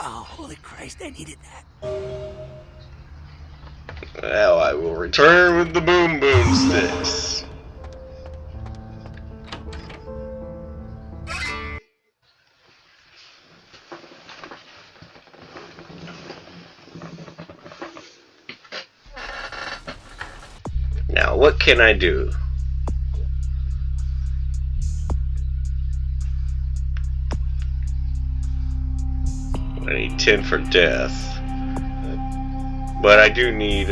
Oh, holy Christ, I needed that. Now I will return with the boom sticks. Now what can I do? I need 10 for death. But I do need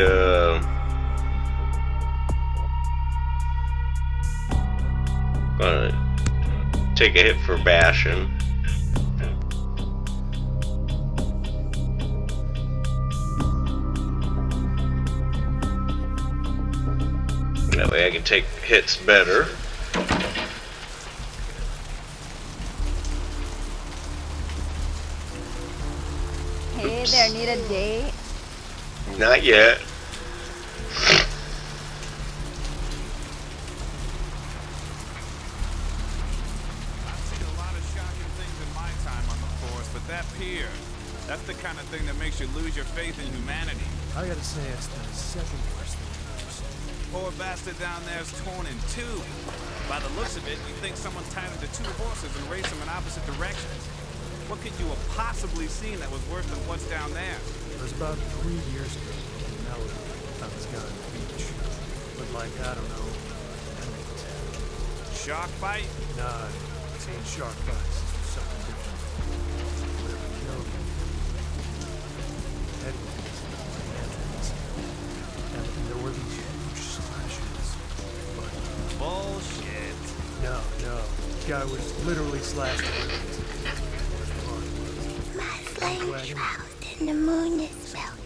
gonna take a hit for bashing. That way I can take hits better. Hey there, need a date? Not yet. That pier, that's the kind of thing that makes you lose your faith in humanity. I gotta say, it's the second worst thing I've ever seen. Poor bastard down there's torn in two. By the looks of it, you think someone tied him to two horses and raced them in opposite directions. What could you have possibly seen that was worse than what's down there? It was about 3 years ago in Malibu. I was down at the beach. But like, I don't know, I couldn't tell. Shark bite? Nah, this ain't shark bites. It's something different. Whatever killed me. Headwinds, lanterns. And there were these huge slashes. But bullshit. No. The guy was literally slashed with it. My flame shroud in the moon is melting.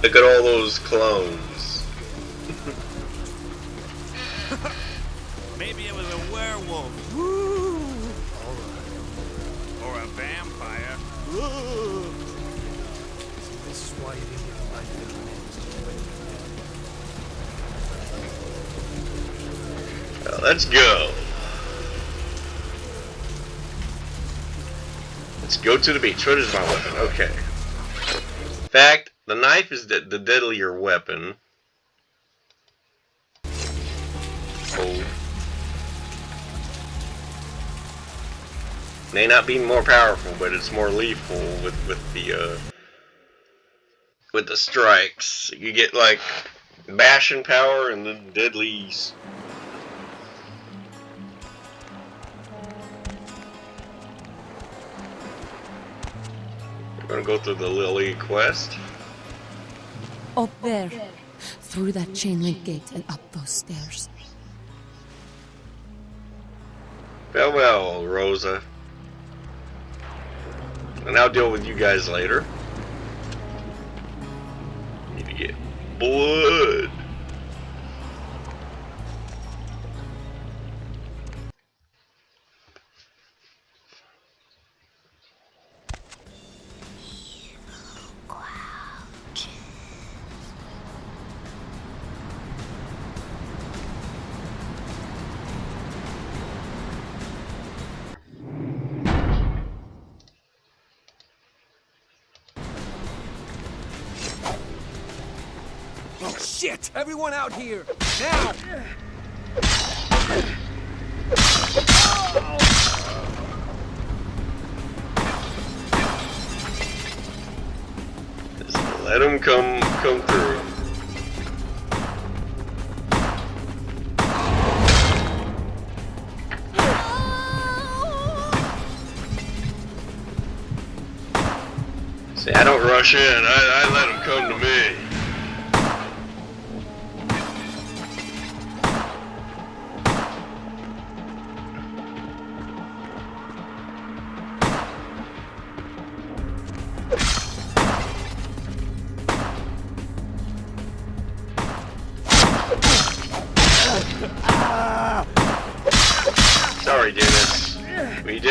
Look at all those clones. Maybe it was a werewolf. Woo! Or a vampire. Woo! This is why you didn't get the light down. Let's go. Let's go to the beach. What is my weapon? Okay. In fact, the knife is the deadlier weapon. Oh. May not be more powerful, but it's more lethal with the strikes. You get like bashing power and then deadly. We're gonna go through the Lily quest. Up there, through that chain link gate and up those stairs. Farewell, Rosa. And I'll deal with you guys later. Need to get blood. Oh shit! Everyone out here! Now! Just let them come through. See, I don't rush in. I let them come to me.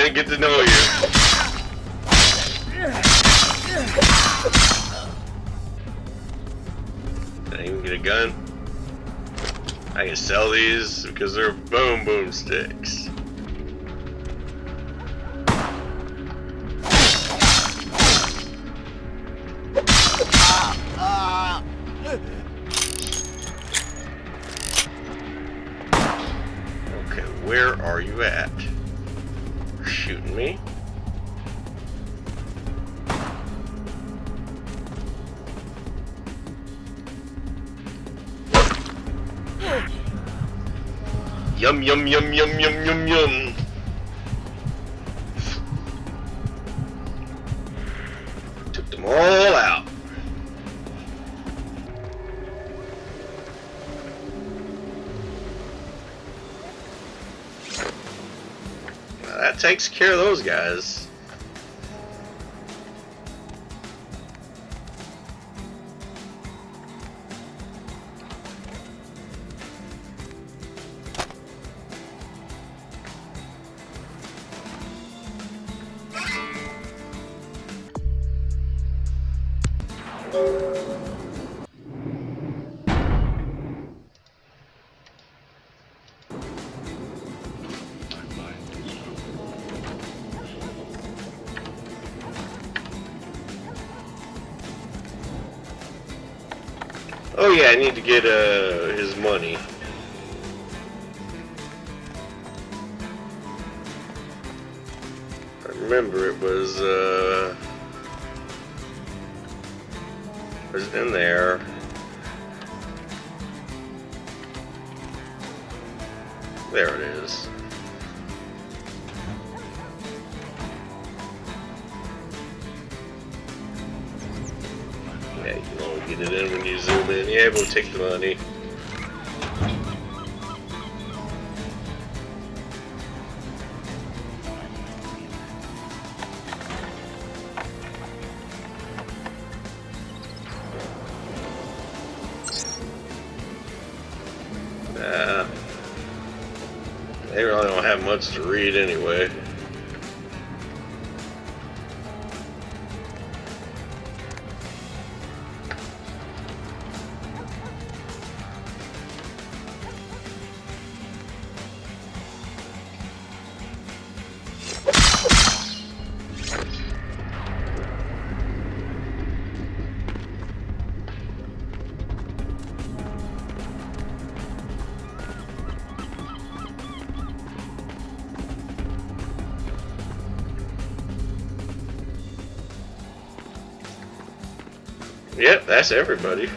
man. Get to know you. Did I even get a gun? I can sell these because they're boom boom sticks. Okay, where are you at? You're shooting me? Yum yum yum yum yum yum yum. Took them all out. Now that takes care of those guys. Oh yeah, I need to get his money. I remember it was in there. There it is. Yeah, you can only get it in when you zoom in. Yeah, we'll take the money. They really don't have much to read anyway. Yep, that's everybody.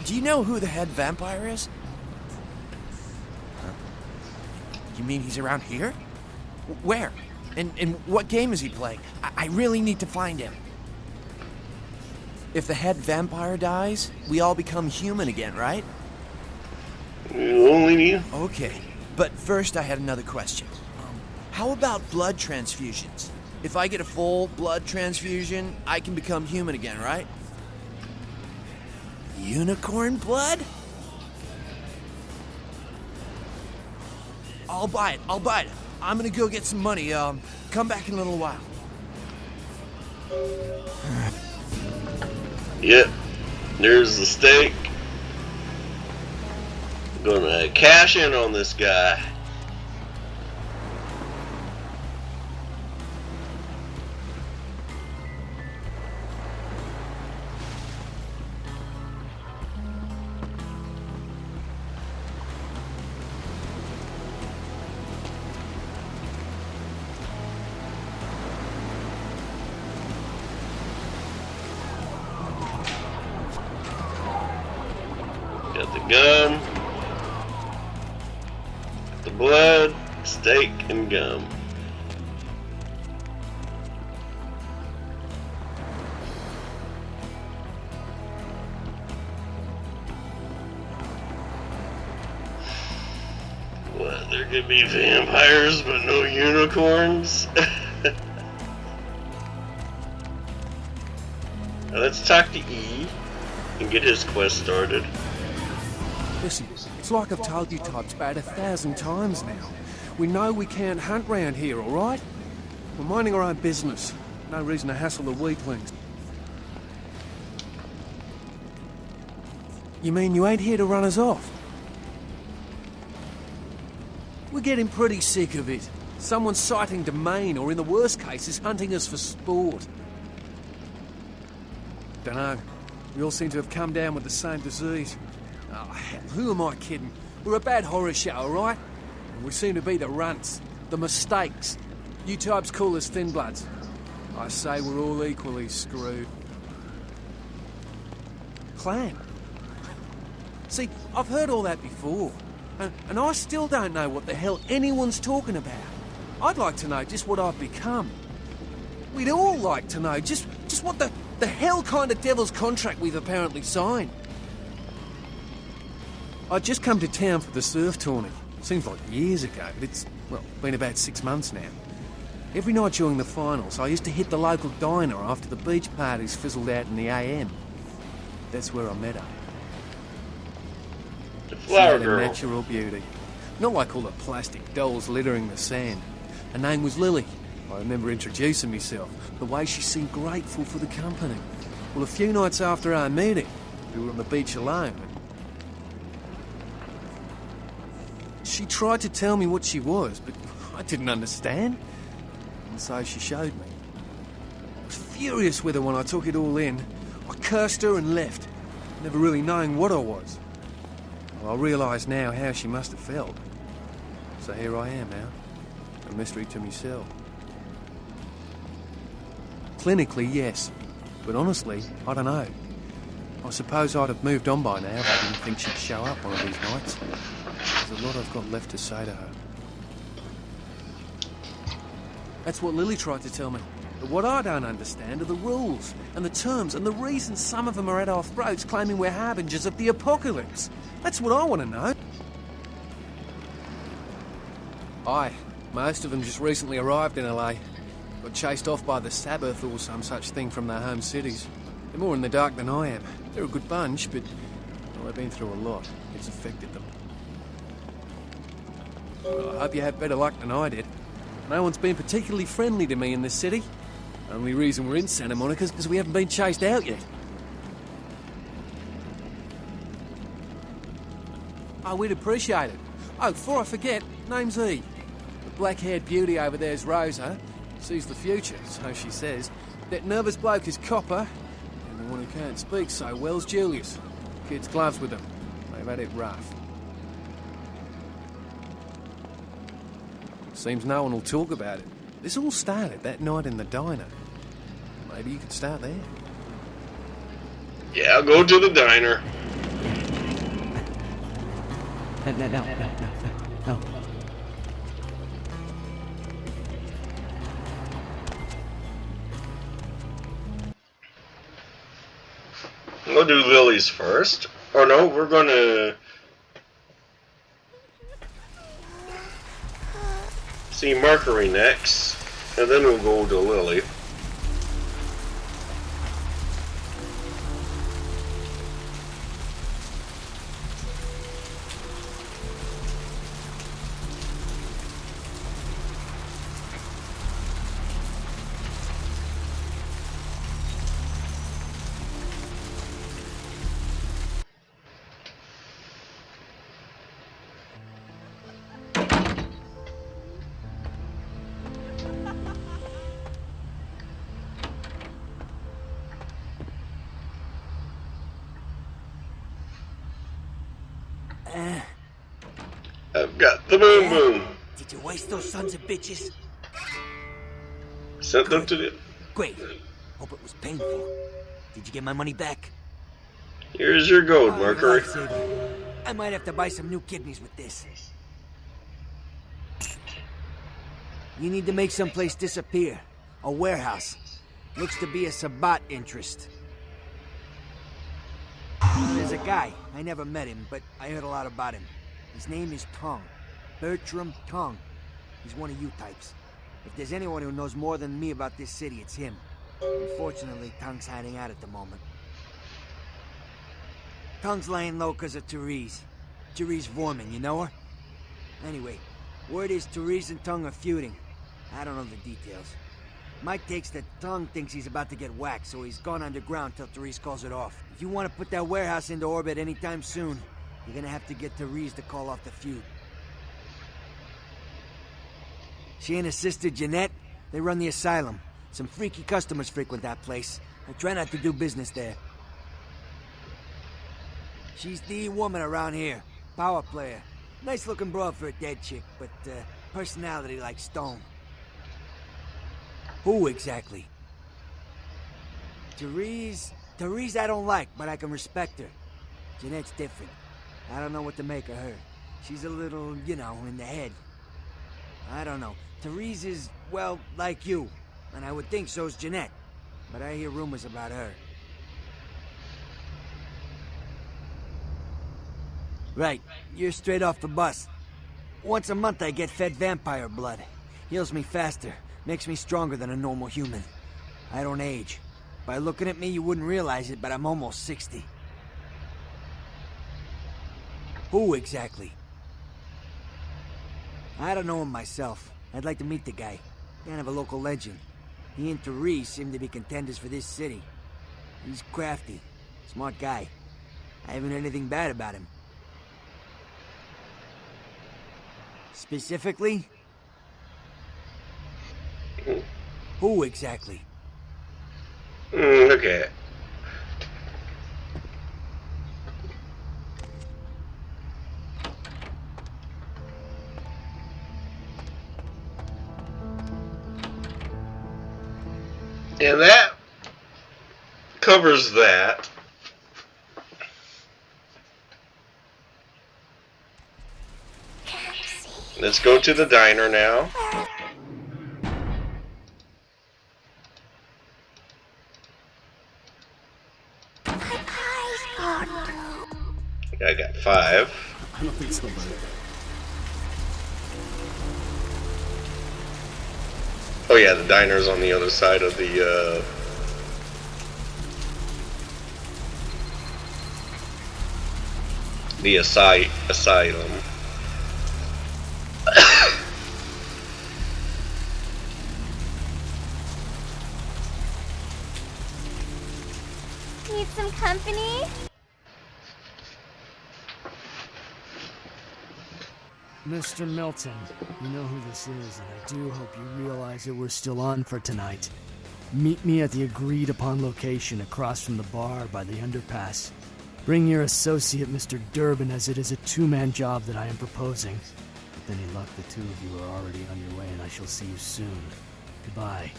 Do you know who the head vampire is? Huh? You mean he's around here? Where? And what game is he playing? I really need to find him. If the head vampire dies, we all become human again, right? Only me. Okay, but first I had another question. How about blood transfusions? If I get a full blood transfusion, I can become human again, right? Unicorn blood? I'll buy it. I'm gonna go get some money. Come back in a little while. Yep. There's the stake. Gonna cash in on this guy. Gum. The blood, steak, and gum. What, there could be vampires but no unicorns? Now let's talk to E and get his quest started. Listen, it's like I've told you types about 1,000 times now. We know we can't hunt round here, alright? We're minding our own business. No reason to hassle the weaklings. You mean you ain't here to run us off? We're getting pretty sick of it. Someone's sighting domain, or in the worst cases, hunting us for sport. Dunno. We all seem to have come down with the same disease. Oh, hell, who am I kidding? We're a bad horror show, alright? And we seem to be the runts, the mistakes. You types call us thin bloods. I say we're all equally screwed. Clan? See, I've heard all that before. And I still don't know what the hell anyone's talking about. I'd like to know just what I've become. We'd all like to know just what the hell kind of devil's contract we've apparently signed. I'd just come to town for the surf tourney. Seems like years ago, but it's, well, been about 6 months now. Every night during the finals, I used to hit the local diner after the beach parties fizzled out in the AM. That's where I met her. The flower She girl. had a natural beauty. Not like all the plastic dolls littering the sand. Her name was Lily. I remember introducing myself, the way she seemed grateful for the company. Well, a few nights after our meeting, we were on the beach alone. She tried to tell me what she was, but I didn't understand. And so she showed me. I was furious with her when I took it all in. I cursed her and left, never really knowing what I was. Well, I realise now how she must have felt. So here I am now, a mystery to myself. Clinically, yes, but honestly, I don't know. I suppose I'd have moved on by now if I didn't think she'd show up one of these nights. There's a lot I've got left to say to her. That's what Lily tried to tell me. But what I don't understand are the rules, and the terms, and the reasons some of them are at our throats claiming we're harbingers of the apocalypse. That's what I want to know. Aye, most of them just recently arrived in LA. Got chased off by the Sabbath or some such thing from their home cities. They're more in the dark than I am. They're a good bunch, but well, they've been through a lot. It's affected them. Well, I hope you have better luck than I did. No one's been particularly friendly to me in this city. Only reason we're in Santa Monica is because we haven't been chased out yet. Oh, we'd appreciate it. Oh, before I forget, name's E. The black-haired beauty over there's Rosa. Sees the future, so she says. That nervous bloke is Copper. And the one who can't speak so well's Julius. Kids' gloves with them. They've had it rough. Seems no one will talk about it. This all started that night in the diner. Maybe you could start there. Yeah, I'll go to the diner. No. We'll do Lily's first. Or no, we're gonna see Mercury next, and then we'll go to Lily. I've got the boom boom. Did you waste those sons of bitches? Sent them to the... Great. Hope it was painful. Did you get my money back? Here's your gold, Mercury. I might have to buy some new kidneys with this. You need to make someplace disappear. A warehouse. Looks to be a Sabbat interest. There's a guy. I never met him, but I heard a lot about him. His name is Tong. Bertram Tong. He's one of you types. If there's anyone who knows more than me about this city, it's him. Unfortunately, Tong's hiding out at the moment. Tong's laying low because of Therese. Therese Vorman, you know her? Anyway, word is Therese and Tong are feuding. I don't know the details. My take's that Tong thinks he's about to get whacked, so he's gone underground till Therese calls it off. If you want to put that warehouse into orbit anytime soon, you're gonna have to get Therese to call off the feud. She and her sister Jeanette, they run the asylum. Some freaky customers frequent that place. I try not to do business there. She's the woman around here. Power player. Nice looking broad for a dead chick, but personality like stone. Who exactly? Therese I don't like, but I can respect her. Jeanette's different. I don't know what to make of her. She's a little, you know, in the head. I don't know. Therese is, well, like you. And I would think so's Jeanette. But I hear rumors about her. Right. You're straight off the bus. Once a month I get fed vampire blood. Heals me faster. Makes me stronger than a normal human. I don't age. By looking at me, you wouldn't realize it, but I'm almost 60. Who exactly? I don't know him myself. I'd like to meet the guy. Kind of a local legend. He and Therese seem to be contenders for this city. He's crafty. Smart guy. I haven't heard anything bad about him. Specifically? Who exactly? Okay. And that covers that. Let's go to the diner now. I got 5. I don't think so, buddy. Oh yeah, the diner's on the other side of the asylum. Need some company? Mr. Milton, you know who this is, and I do hope you realize that we're still on for tonight. Meet me at the agreed-upon location across from the bar by the underpass. Bring your associate, Mr. Durbin, as it is a two-man job that I am proposing. With any luck, the two of you are already on your way, and I shall see you soon. Goodbye.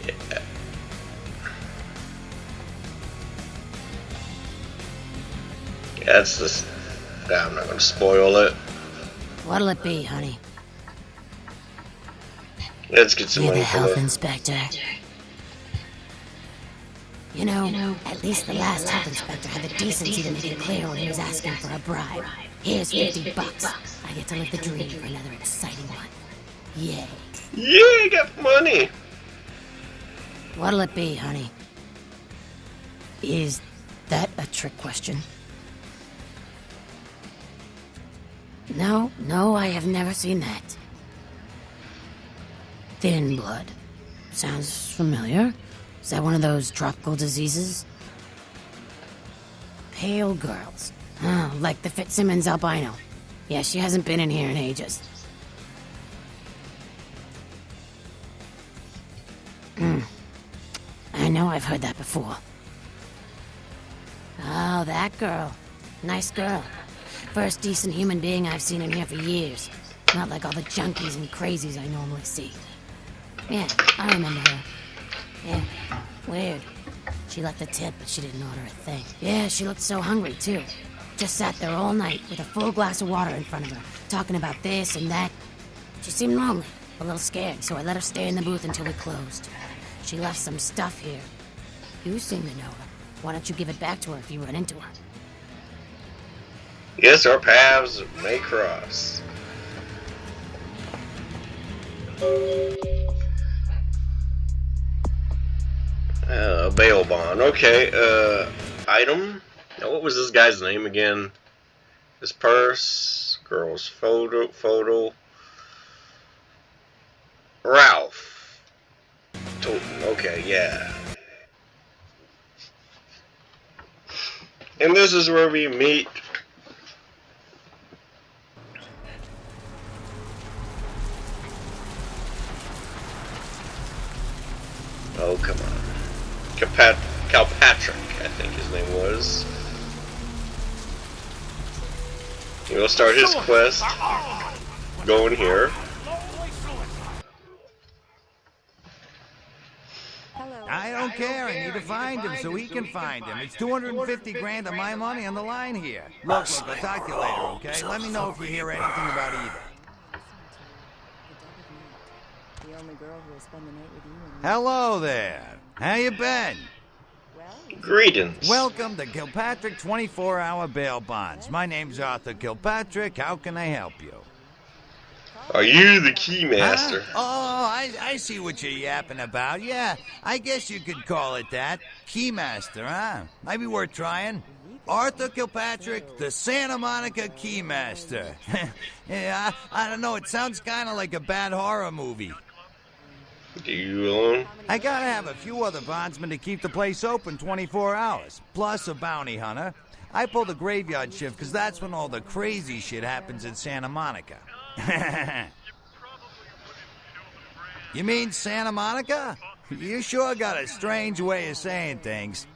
Yeah. That's this. I'm not gonna spoil it. What'll it be, honey? Let's get some You're the info. health inspector. You know, at least the last health inspector had the decency to make it clear when he was asking for a bribe. Here's $50. I get to live the dream for another exciting one. Yay. Yeah, got money. What'll it be, honey? Is that a trick question? No, I have never seen that. Thin blood. Sounds familiar. Is that one of those tropical diseases? Pale girls. Oh, like the Fitzsimmons albino. Yeah, she hasn't been in here in ages. I know I've heard that before. Oh, that girl. Nice girl. First decent human being I've seen in here for years. Not like all the junkies and crazies I normally see. Yeah, I remember her. Yeah, weird. She left a tip, but she didn't order a thing. Yeah, she looked so hungry, too. Just sat there all night with a full glass of water in front of her, talking about this and that. She seemed lonely, a little scared, so I let her stay in the booth until we closed. She left some stuff here. You seem to know her. Why don't you give it back to her if you run into her? Yes, our paths may cross. Bail bond. Okay, item. Now, what was this guy's name again? His purse, girl's photo. Ralph. Totem. Okay, yeah. And this is where we meet. Oh, come on. Calpatrick, I think his name was. He'll start his quest going here. I don't care. I need to find him so he can find him. It's 250 grand of my money on the line here. Look, I'll talk to you later, okay? Let me know if you hear anything about either. The only girl who will spend the night with you. Hello there. How you been? Greetings. Welcome to Kilpatrick 24-hour bail bonds. My name's Arthur Kilpatrick. How can I help you? Are you the keymaster? Huh? Oh, I see what you're yapping about. Yeah, I guess you could call it that. Keymaster, huh? Might be worth trying. Arthur Kilpatrick, the Santa Monica Keymaster. Yeah, I don't know. It sounds kind of like a bad horror movie. Do you own? I gotta have a few other bondsmen to keep the place open 24 hours, plus a bounty hunter. I pull the graveyard shift because that's when all the crazy shit happens in Santa Monica. You mean Santa Monica? You sure got a strange way of saying things.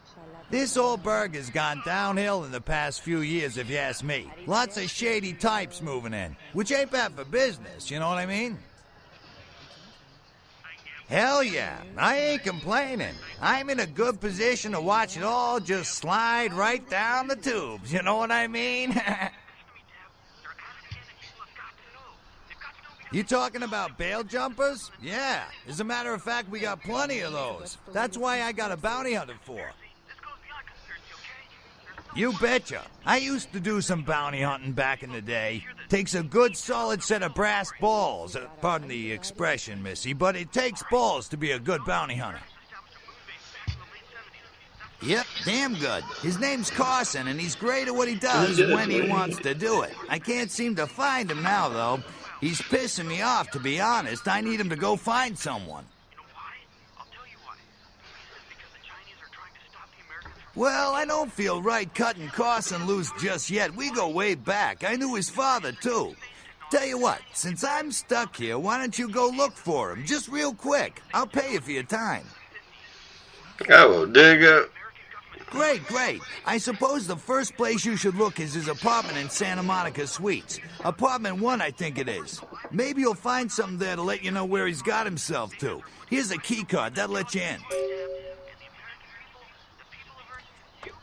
This old burg has gone downhill in the past few years, if you ask me. Lots of shady types moving in, which ain't bad for business, you know what I mean? Hell yeah, I ain't complaining. I'm in a good position to watch it all just slide right down the tubes, you know what I mean? You talking about bail jumpers? Yeah, as a matter of fact, we got plenty of those. That's why I got a bounty hunter for. You betcha. I used to do some bounty hunting back in the day. Takes a good solid set of brass balls. Pardon the expression, missy, but it takes balls to be a good bounty hunter. Yep, damn good. His name's Carson, and he's great at what he does when he wants to do it. I can't seem to find him now, though. He's pissing me off, to be honest. I need him to go find someone. Well, I don't feel right cutting Carson loose just yet. We go way back. I knew his father, too. Tell you what, since I'm stuck here, why don't you go look for him? Just real quick. I'll pay you for your time. I will dig up. Great, great. I suppose the first place you should look is his apartment in Santa Monica Suites. Apartment 1, I think it is. Maybe you'll find something there to let you know where he's got himself to. Here's a key card. That'll let you in.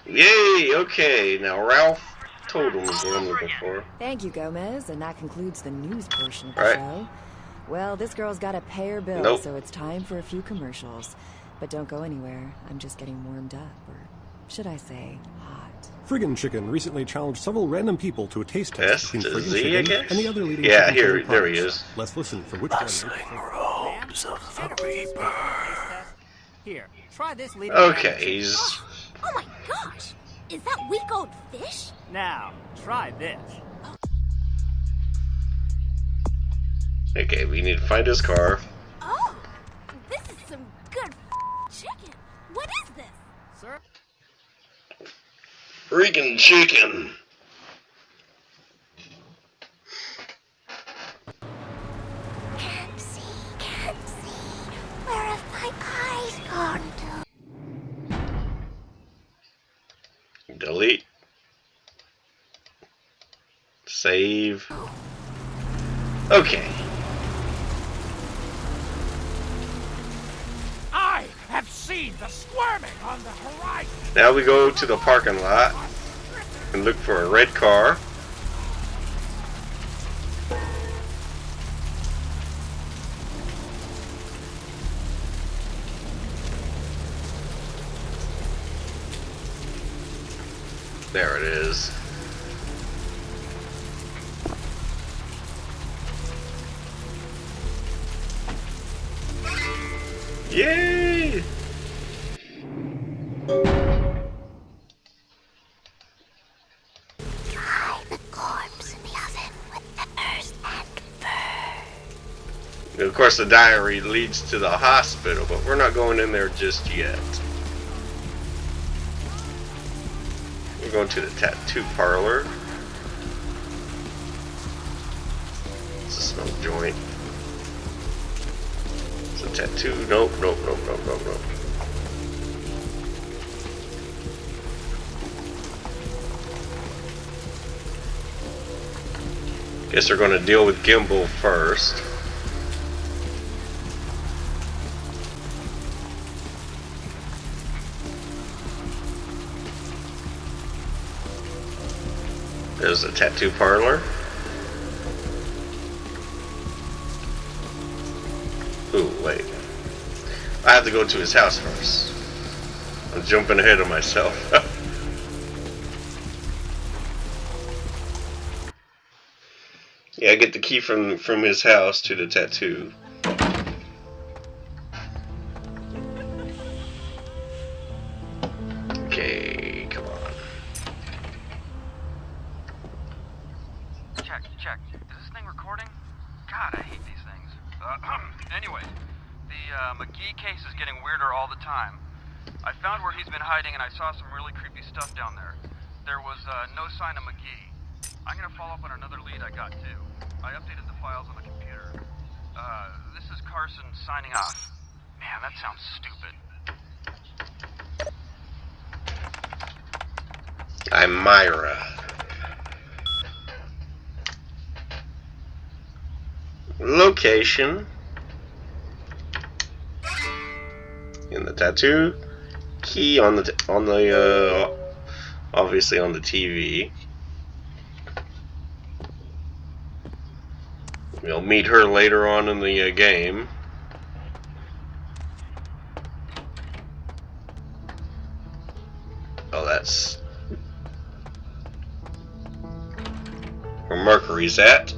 Yay, okay. Now, Ralph Totem is what I'm looking for. Thank you, Gomez, and that concludes the news portion of the show. Well, this girl's got to pay her bills, so it's time for a few commercials. But don't go anywhere. I'm just getting warmed up, or should I say, hot. Friggin' Chicken recently challenged several random people to a taste test between Friggin' Chicken and the other leading yeah, chicken there he is. Let's listen for which one. Robes of the Reaper. Here, try this leading. Okay, he's... Oh my gosh! Is that week old fish? Now, try this. Okay, we need to find his car. Oh, this is some good chicken. What is this? Sir? Freaking chicken. Can't see. Where have my eyes gone to? Delete. Save. Okay. I have seen see the squirming on the horizon. Now we go to the parking lot and look for a red car. There it is. Yay! Hide the corpse in the oven with peppers and fur. Of course, the diary leads to the hospital, but we're not going in there just yet. We're going to the tattoo parlor. It's a smoke joint. It's a tattoo. Nope, nope, nope, nope, nope, nope. Guess we're going to deal with Gimbal first. There's a tattoo parlor. Ooh, wait. I have to go to his house first. I'm jumping ahead of myself. Yeah, I get the key from his house to the tattoo. Okay, come on. Check. Is this thing recording? God, I hate these things. Anyway, the McGee case is getting weirder all the time. I found where he's been hiding and I saw some really creepy stuff down there. There was no sign of McGee. I'm gonna follow up on another lead I got too. I updated the files on the computer. This is Carson signing off. Man, that sounds stupid. I'm Myra. Location. In the tattoo. Key on the obviously on the TV. We'll meet her later on in the game. Oh, that's where Mercury's at.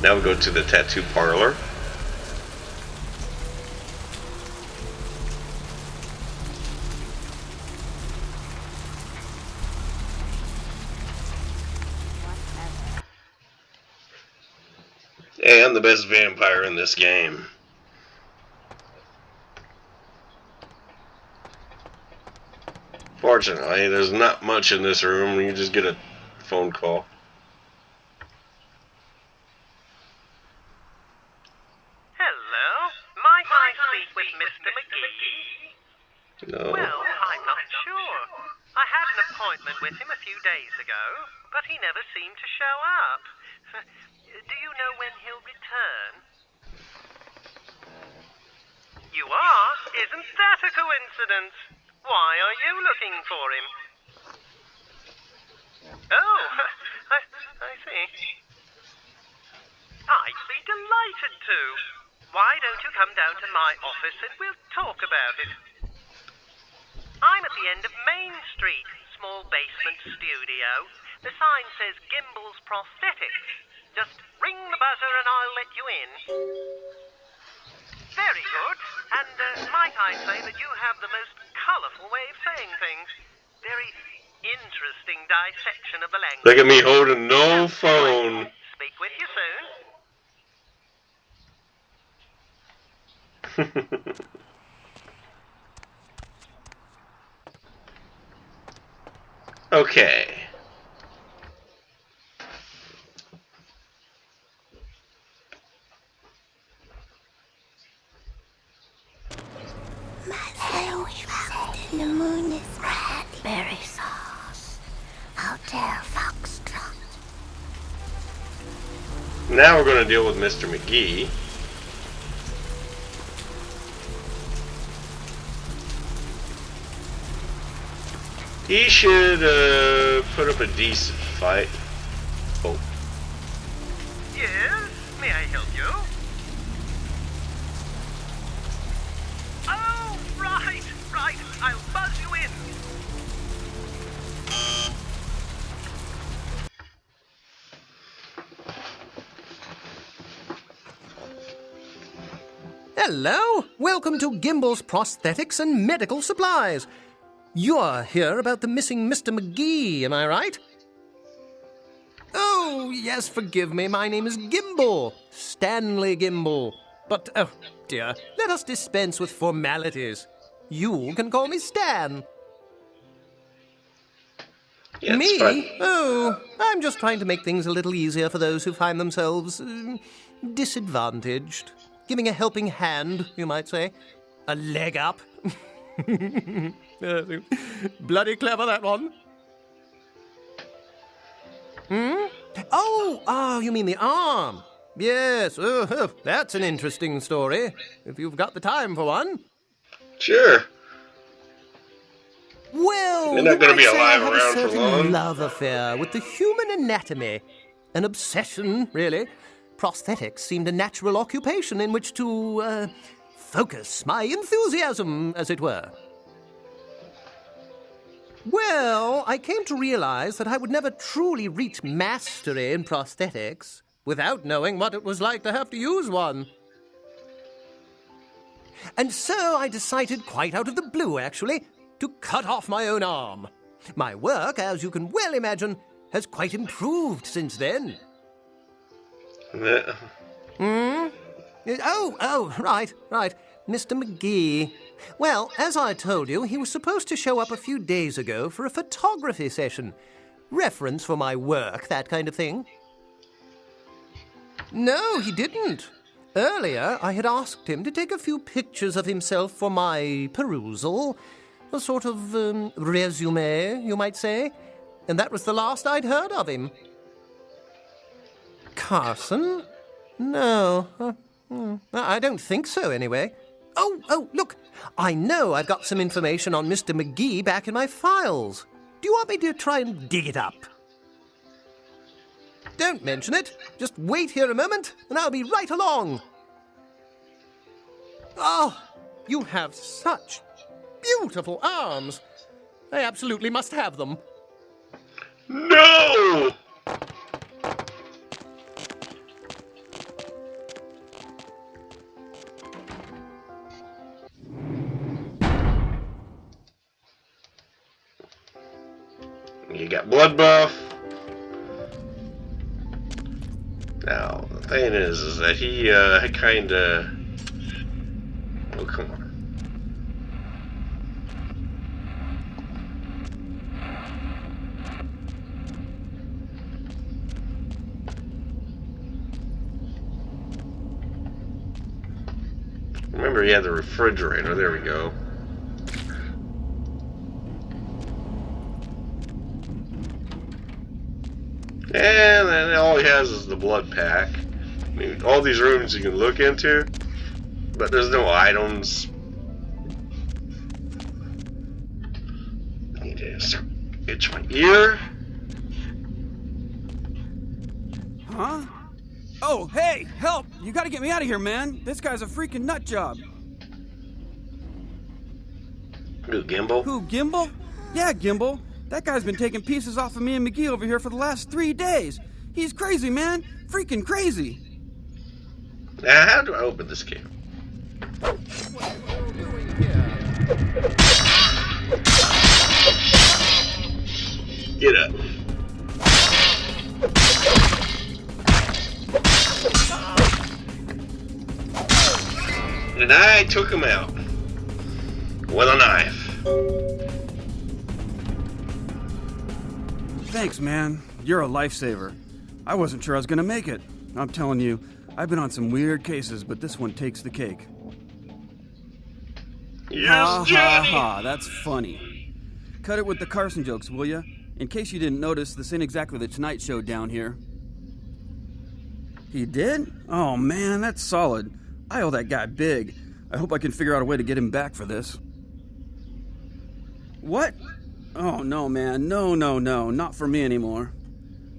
Now we go to the tattoo parlor. And the best vampire in this game. Fortunately, there's not much in this room. You just get a phone call. Hello? Might I speak with Mr. McGee? No. Well, I'm not sure. I had an appointment with him a few days ago, but he never seemed to show up. Do you know when he'll return? You are? Isn't that a coincidence? Why are you looking for him? Oh, I see. I'd be delighted to. Why don't you come down to my office and we'll talk about it? I'm at the end of Main Street, small basement studio. The sign says Gimbal's Prosthetics. Just ring the buzzer and I'll let you in. Very good. And might I say that you have the most colourful way of saying things. Very interesting dissection of the language. Look at me holding no phone. Speak with you soon. Okay. The moon is red. Berry sauce. Hotel Foxtrot. Now we're going to deal with Mr. McGee. He should put up a decent fight. Oh. Yes? May I help you? Oh, right. I'll buzz you in. Hello! Welcome to Gimble's Prosthetics and Medical Supplies. You're here about the missing Mr. McGee, am I right? Oh, yes, forgive me. My name is Gimble. Stanley Gimble. But, oh, dear, let us dispense with formalities. You can call me Stan. Yeah, me? fun. Oh, I'm just trying to make things a little easier for those who find themselves disadvantaged. Giving a helping hand, you might say. A leg up. Bloody clever, that one. Oh, you mean the arm. Yes, that's an interesting story, if you've got the time for one. Sure. Well, they're not going to be alive I around have a for long. love affair with the human anatomy. An obsession, really. Prosthetics seemed a natural occupation in which to, focus my enthusiasm, as it were. Well, I came to realize that I would never truly reach mastery in prosthetics without knowing what it was like to have to use one. And so I decided, quite out of the blue, actually, to cut off my own arm. My work, as you can well imagine, has quite improved since then. Oh, right. Mr. McGee. Well, as I told you, he was supposed to show up a few days ago for a photography session. Reference for my work, that kind of thing. No, he didn't. Earlier, I had asked him to take a few pictures of himself for my perusal. A sort of resume, you might say. And that was the last I'd heard of him. Carson? No. I don't think so, anyway. Oh, look. I know I've got some information on Mr. McGee back in my files. Do you want me to try and dig it up? Don't mention it. Just wait here a moment, and I'll be right along. Oh, you have such beautiful arms. I absolutely must have them. No! You got blood buff. Now, the thing is that he kinda... Oh, come on. Remember, he had the refrigerator. There we go. And then all he has is the blood pack. I mean, all these rooms you can look into, but there's no items. I need to itch my ear. Huh? Oh, hey, help! You gotta get me out of here, man. This guy's a freaking nut job. Who, Gimble? Who, Gimble? Yeah, Gimble. That guy's been taking pieces off of me and McGee over here for the last 3 days. He's crazy, man. Freaking crazy. Now, how do I open this game? Get up. And I took him out with a knife. Thanks, man. You're a lifesaver. I wasn't sure I was gonna make it. I'm telling you, I've been on some weird cases, but this one takes the cake. Yes, Johnny! Ha, that's funny. Cut it with the Carson jokes, will ya? In case you didn't notice, this ain't exactly the Tonight Show down here. He did? Oh man, that's solid. I owe that guy big. I hope I can figure out a way to get him back for this. What? Oh no, man. No, not for me anymore.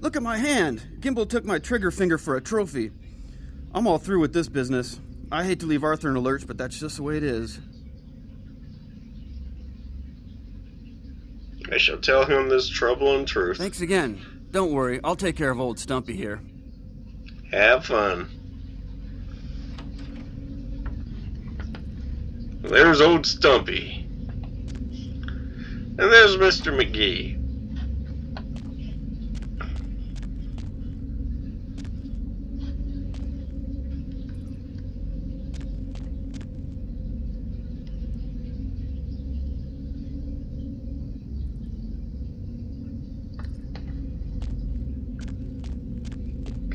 Look at my hand. Gimbal took my trigger finger for a trophy. I'm all through with this business. I hate to leave Arthur in a lurch, but that's just the way it is. I shall tell him this troubling truth. Thanks again. Don't worry, I'll take care of old Stumpy here. Have fun. There's old Stumpy. And there's Mr. McGee.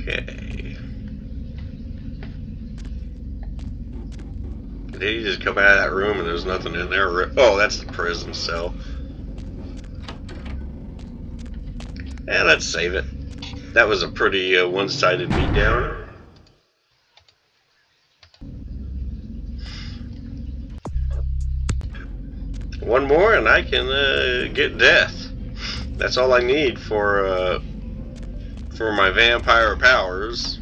Okay. Did he just come out of that room and there's nothing in there? Oh, that's the prison cell. Yeah, let's save it. That was a pretty one-sided beatdown. One more and I can get death. That's all I need for my vampire powers.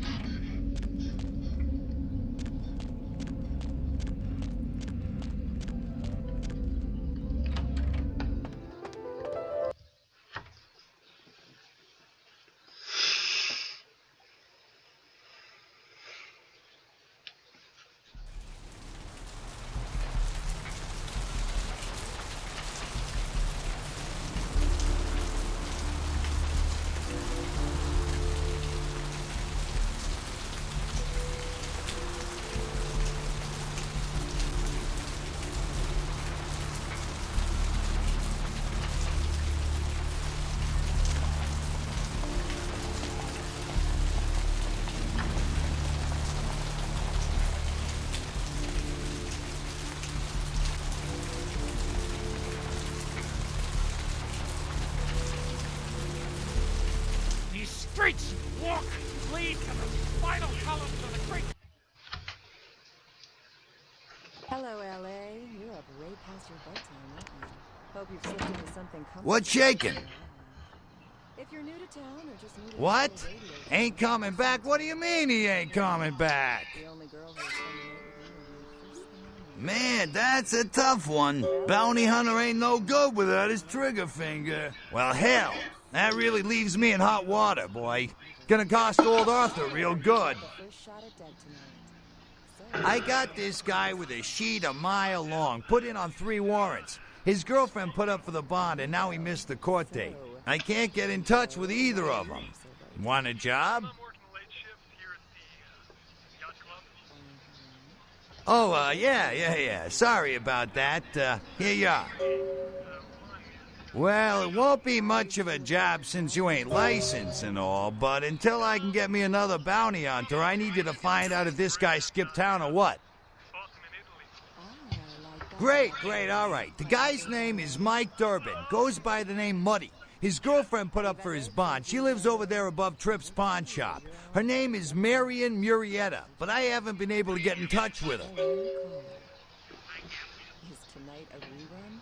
Streets walk lead to the spinal columns of the creek. Hello, LA. You're up way past your bedtime, aren't you? Hope you've slipped into something comfortable. What's shaking? If you're new to town or just new to What? Ain't coming back? What do you mean he ain't coming back? the only girl who's coming with you will be Man, that's a tough one. Bounty hunter ain't no good without his trigger finger. Well, hell, that really leaves me in hot water, boy. Gonna cost old Arthur real good. I got this guy with a sheet a mile long, put in on 3 warrants. His girlfriend put up for the bond, and now he missed the court date. I can't get in touch with either of them. Want a job? Oh, yeah. Sorry about that. Here you are. Well, it won't be much of a job since you ain't licensed and all, but until I can get me another bounty hunter, I need you to find out if this guy skipped town or what. Great, all right. The guy's name is Mike Durbin, goes by the name Muddy. His girlfriend put up for his bond. She lives over there above Tripp's pawn shop. Her name is Marion Murrieta, but I haven't been able to get in touch with her. Is tonight a rerun?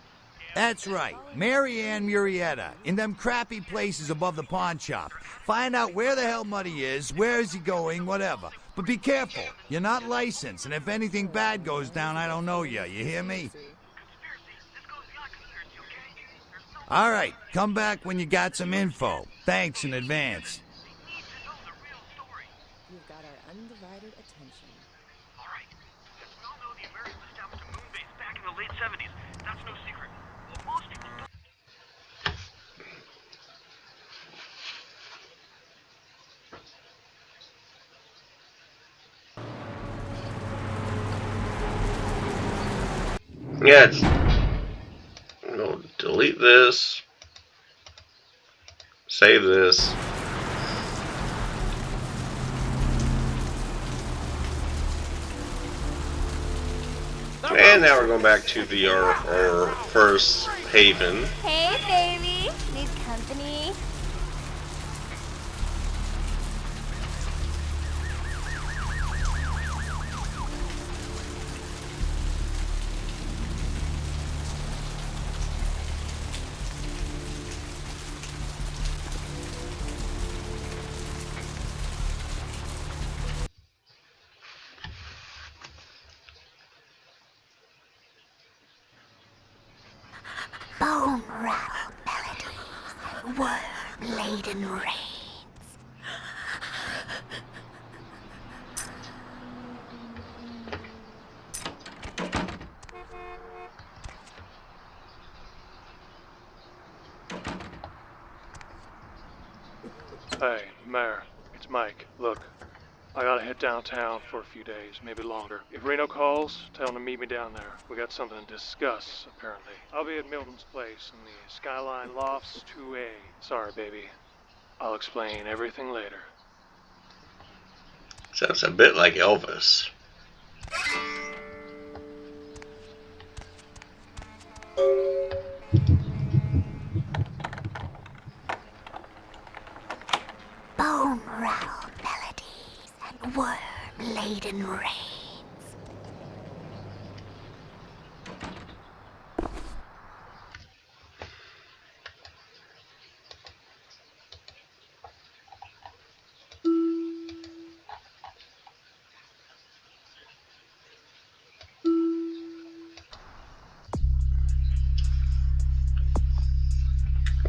That's right, Marianne Murrieta, in them crappy places above the pawn shop. Find out where the hell Muddy is, where is he going, whatever. But be careful, you're not licensed, and if anything bad goes down, I don't know you hear me? All right, come back when you got some info. Thanks in advance. You've got our undivided attention. All right. We all know the Americans established a moon base back in the late 70s. That's no secret. Well, most people don't. Yeah, it's... We'll delete this. Save this. The And now we're going back to our first haven. Hey, baby. Need company? Bone rattle melodies, worm-laden rains. Hey, Mayor, it's Mike. Look, I gotta head downtown for a few days, maybe longer. If Reno calls, tell him to meet me down there. We got something to discuss, apparently. I'll be at Milton's place in the Skyline Lofts 2A. Sorry, baby. I'll explain everything later. Sounds a bit like Elvis. Bone rattle melodies and worm-laden rains.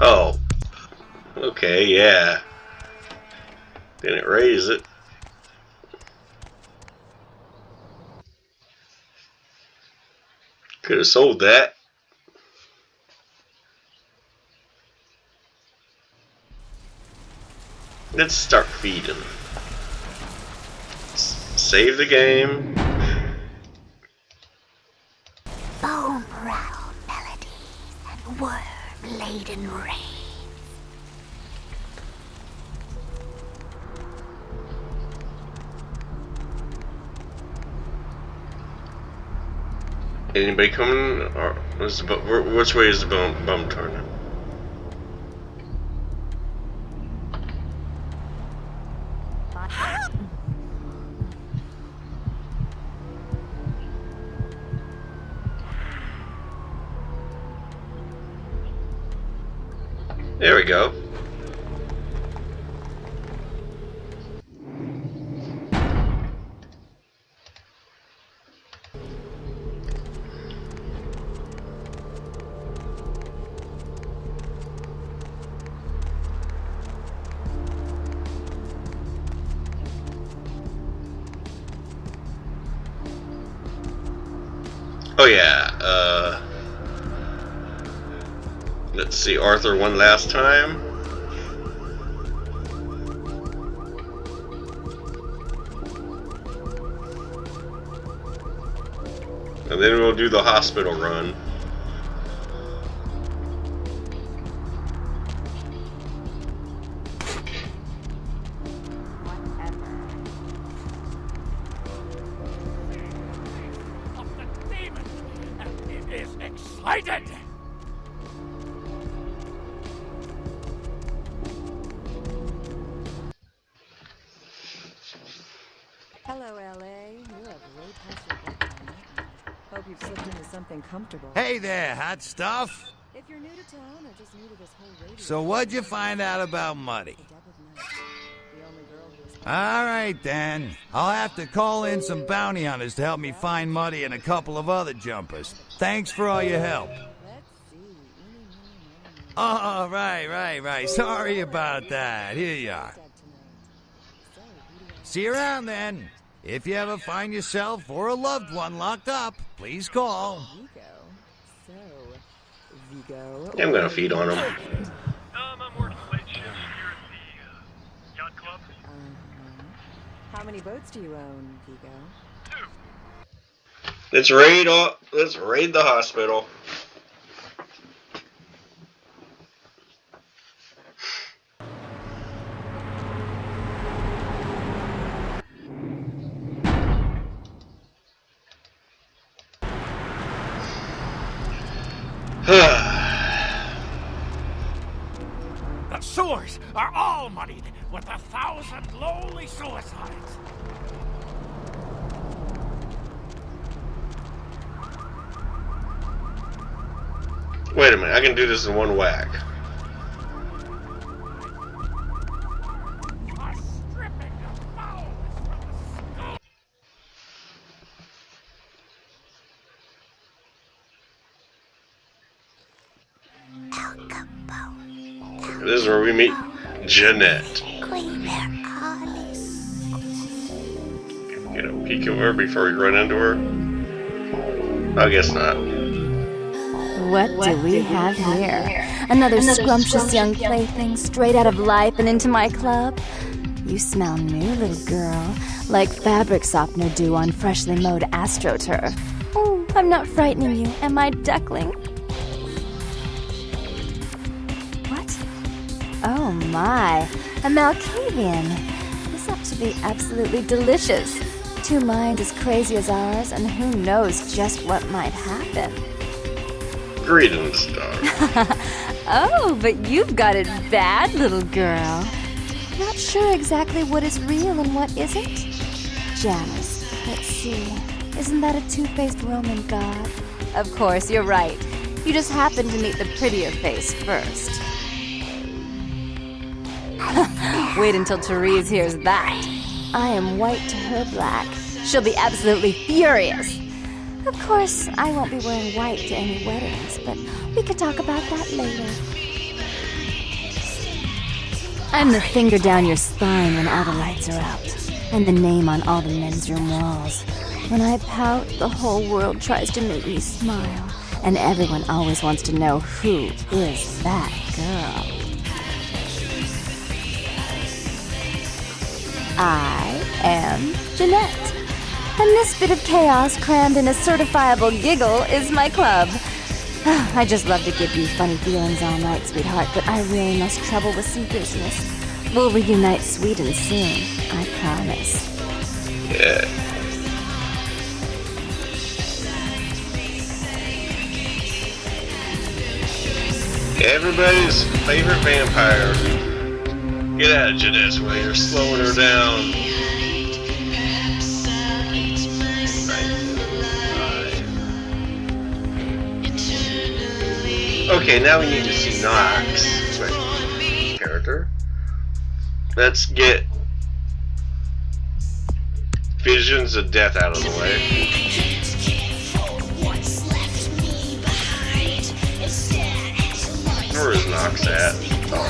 Oh. Okay, yeah. Didn't raise it. Could have sold that. Let's start feeding. Save the game. Bone rattle melodies and worm-laden rains. Anybody coming? Or which way is the bum turning? There we go. Oh yeah, let's see Arthur one last time. And then we'll do the hospital run. Excited! Hello, LA. You have way past your bedtime. Hope you've slipped into something comfortable. Hey there, hot stuff. If you're new to town or just new to this whole radio... So what'd you find out about Muddy? All right, then. I'll have to call in some bounty hunters to help me find Muddy and a couple of other jumpers. Thanks for all your help. Oh, right. Sorry about that. Here you are. See you around, then. If you ever find yourself or a loved one locked up, please call. I'm gonna feed on him. I'm working late shift here at the yacht club. How many boats do you own, Vigo? 2. Let's raid the hospital. The sewers are all muddied with 1,000 lonely suicides. Wait a minute, I can do this in one whack. This is where we meet Jeanette. Get a peek of her before we run into her? I guess not. What do we have here? Another scrumptious young plaything straight out of life and into my club? You smell new, little girl, like fabric softener dew on freshly mowed astroturf. Oh, I'm not frightening you, am I, duckling? What? Oh my, a Malkavian. This ought to be absolutely delicious. Two minds as crazy as ours, and who knows just what might happen. Greetings, dog. Oh, but you've got it bad, little girl. Not sure exactly what is real and what isn't? Janus, let's see. Isn't that a two-faced Roman god? Of course, you're right. You just happened to meet the prettier face first. Wait until Therese hears that. I am white to her black. She'll be absolutely furious. Of course, I won't be wearing white to any weddings, but we could talk about that later. I'm the finger down your spine when all the lights are out, and the name on all the men's room walls. When I pout, the whole world tries to make me smile, and everyone always wants to know who is that girl. I am Jeanette, and this bit of chaos crammed in a certifiable giggle is my club. I just love to give you funny feelings all night, sweetheart, but I really must trouble with some business. We'll reunite sweet and soon, I promise. Yeah. Everybody's favorite vampire. Get out of Jeanette's way, you're slowing her down. Okay, now we need to see Nox. Character. Let's get Visions of Death out of the way. Where is Nox at? Oh.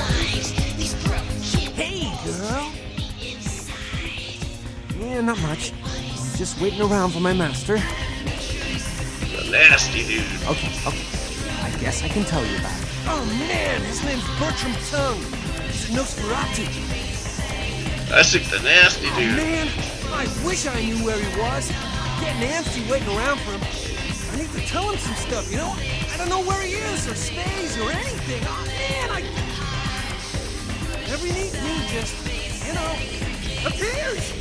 Hey, girl. Yeah, not much. Just waiting around for my master. The nasty dude. Okay. I guess I can tell you about it. Oh man, his name's Bertram Tongue. He's a Nosferatu. I think the nasty dude. Oh man, I wish I knew where he was. Getting antsy waiting around for him. I need to tell him some stuff, you know? I don't know where he is or stays or anything. Oh man, every neat me just, appears.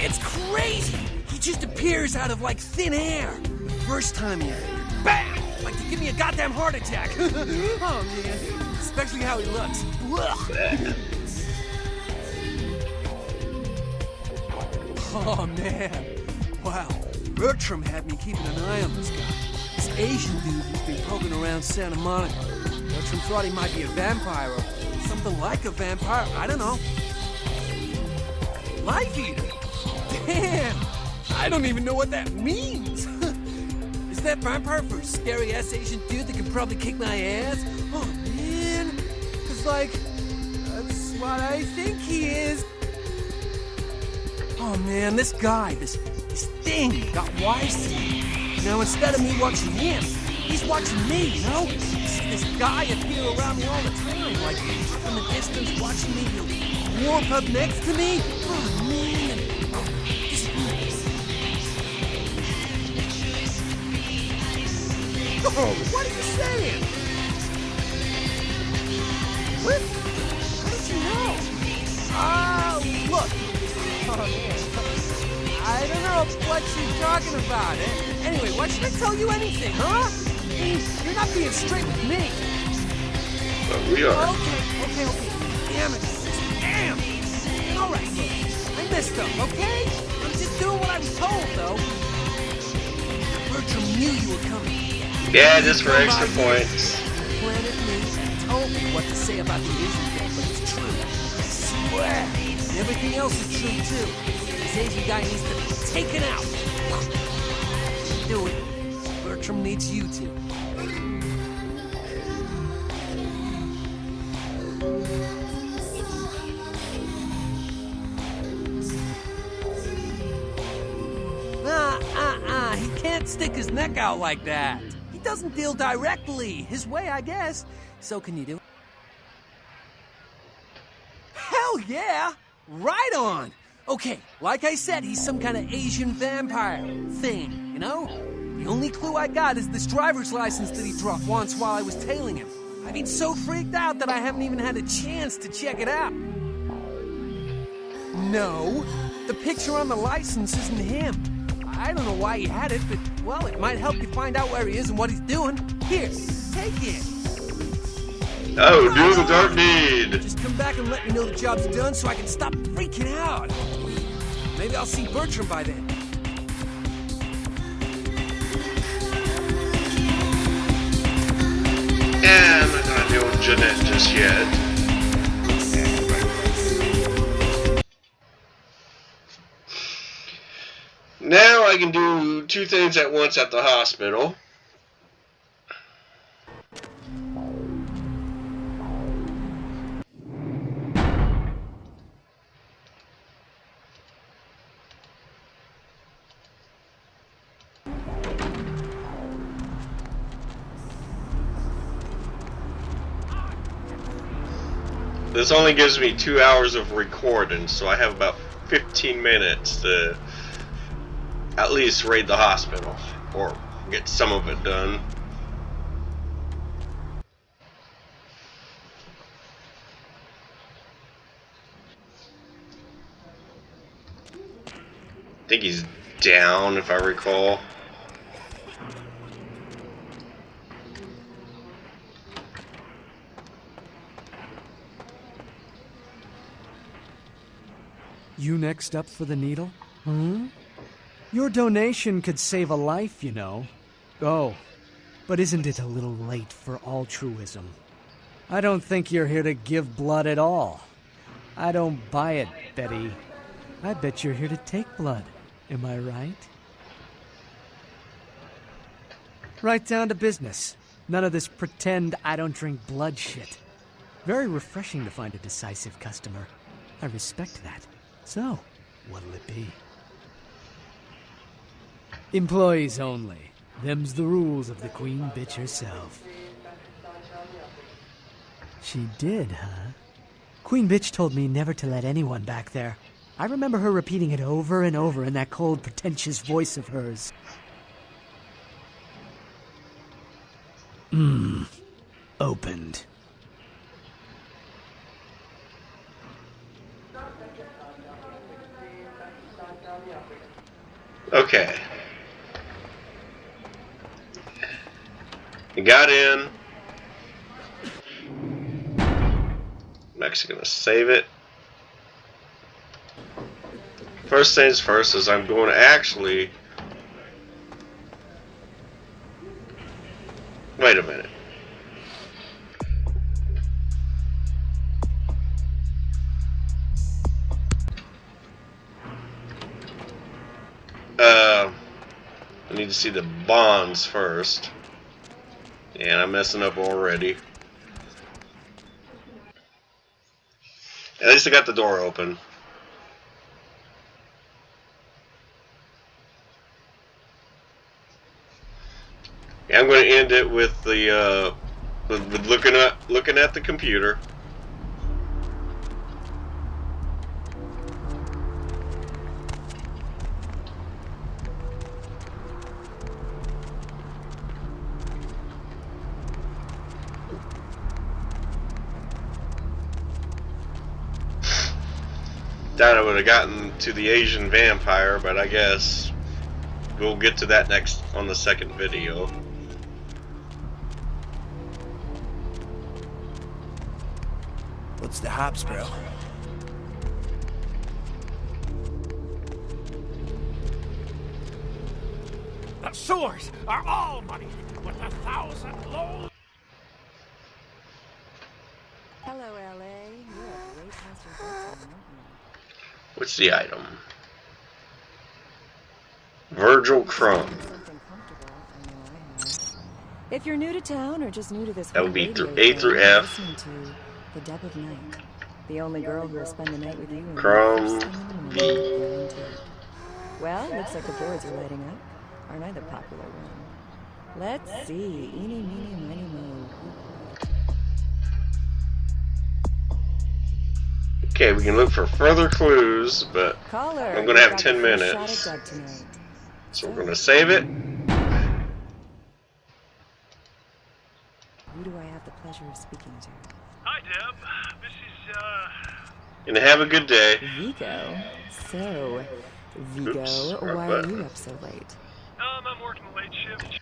It's crazy. He just appears out of like thin air. First time here, bam! Like to give me a goddamn heart attack. Oh man, especially how he looks. Oh man, wow. Bertram had me keeping an eye on this guy. This Asian dude who's been poking around Santa Monica. Bertram thought he might be a vampire or something like a vampire. I don't know. Life Eater. Damn! I don't even know what that means. Is that vampire for a scary-ass Asian dude that could probably kick my ass? Oh, man. It's like, that's what I think he is. Oh, man, this guy, this thing got wise to me. Now, instead of me watching him, he's watching me, you know? This guy appear around me all the time, like from the distance watching me, warp up next to me. Oh, man. Oh, what are you saying? What? How did you know? Look. Oh, man. I don't know what you're talking about. Anyway, why should I tell you anything, huh? I mean, you're not being straight with me. But we are. Okay. Damn it. Damn. All right, look. I messed up, okay? I'm just doing what I was told, though. Bertram knew you were coming. Yeah, just for extra points. Planet me told me what to say about the Asian thing, but it's true. I swear. And everything else is true, too. This Asian guy needs to be taken out. Do it. Bertram needs you to. He can't stick his neck out like that. He doesn't deal directly. His way, I guess. So can you do it? Hell yeah! Right on! Okay, like I said, he's some kind of Asian vampire thing, you know? The only clue I got is this driver's license that he dropped once while I was tailing him. I've been so freaked out that I haven't even had a chance to check it out. No, the picture on the license isn't him. I don't know why he had it, but, well, it might help you find out where he is and what he's doing. Here, take it. Oh, do the dark deed. Just come back and let me know the job's done so I can stop freaking out. Maybe I'll see Bertram by then. Yeah, I'm not gonna deal with Jeanette just yet. Now I can do two things at once at the hospital. This only gives me 2 hours of recording, so I have about 15 minutes to at least raid the hospital, or get some of it done. I think he's down, if I recall. You next up for the needle? Your donation could save a life, you know. Oh, but isn't it a little late for altruism? I don't think you're here to give blood at all. I don't buy it, Betty. I bet you're here to take blood. Am I right? Right down to business. None of this pretend I don't drink blood shit. Very refreshing to find a decisive customer. I respect that. So, what'll it be? Employees only. Them's the rules of the Queen Bitch herself. She did, huh? Queen Bitch told me never to let anyone back there. I remember her repeating it over and over in that cold, pretentious voice of hers. Opened. Okay. You got in. I'm actually going to save it. First things first is I'm going to actually... Wait a minute. I need to see the bonds first. And I'm messing up already. At least I got the door open. Yeah, I'm going to end it with the with looking at the computer. Thought I would have gotten to the Asian vampire, but I guess we'll get to that next on the second video. What's the hops, bro? The sewers are all muddied with 1,000 low. Hello, LA. You're way past your bedtime, aren't you? What's the item? Virgil Crumb. If you're new to town or just new to this, That would be radio A through show, F. listening to The Deb of Night, the only girl who will spend the night with you. And Crumb. guaranteed. Well, looks like the boards are lighting up. Aren't I the popular one? Let's see. Eeny, meeny, miny, moe. Okay, we can look for further clues, but Caller, I'm gonna have 10 minutes. So we're gonna save it. Who do I have the pleasure of speaking to? Hi, Deb. This is, And have a good day. Vigo. So, Vigo, Oops, why wrong are button. you up so late? I'm working the late shift.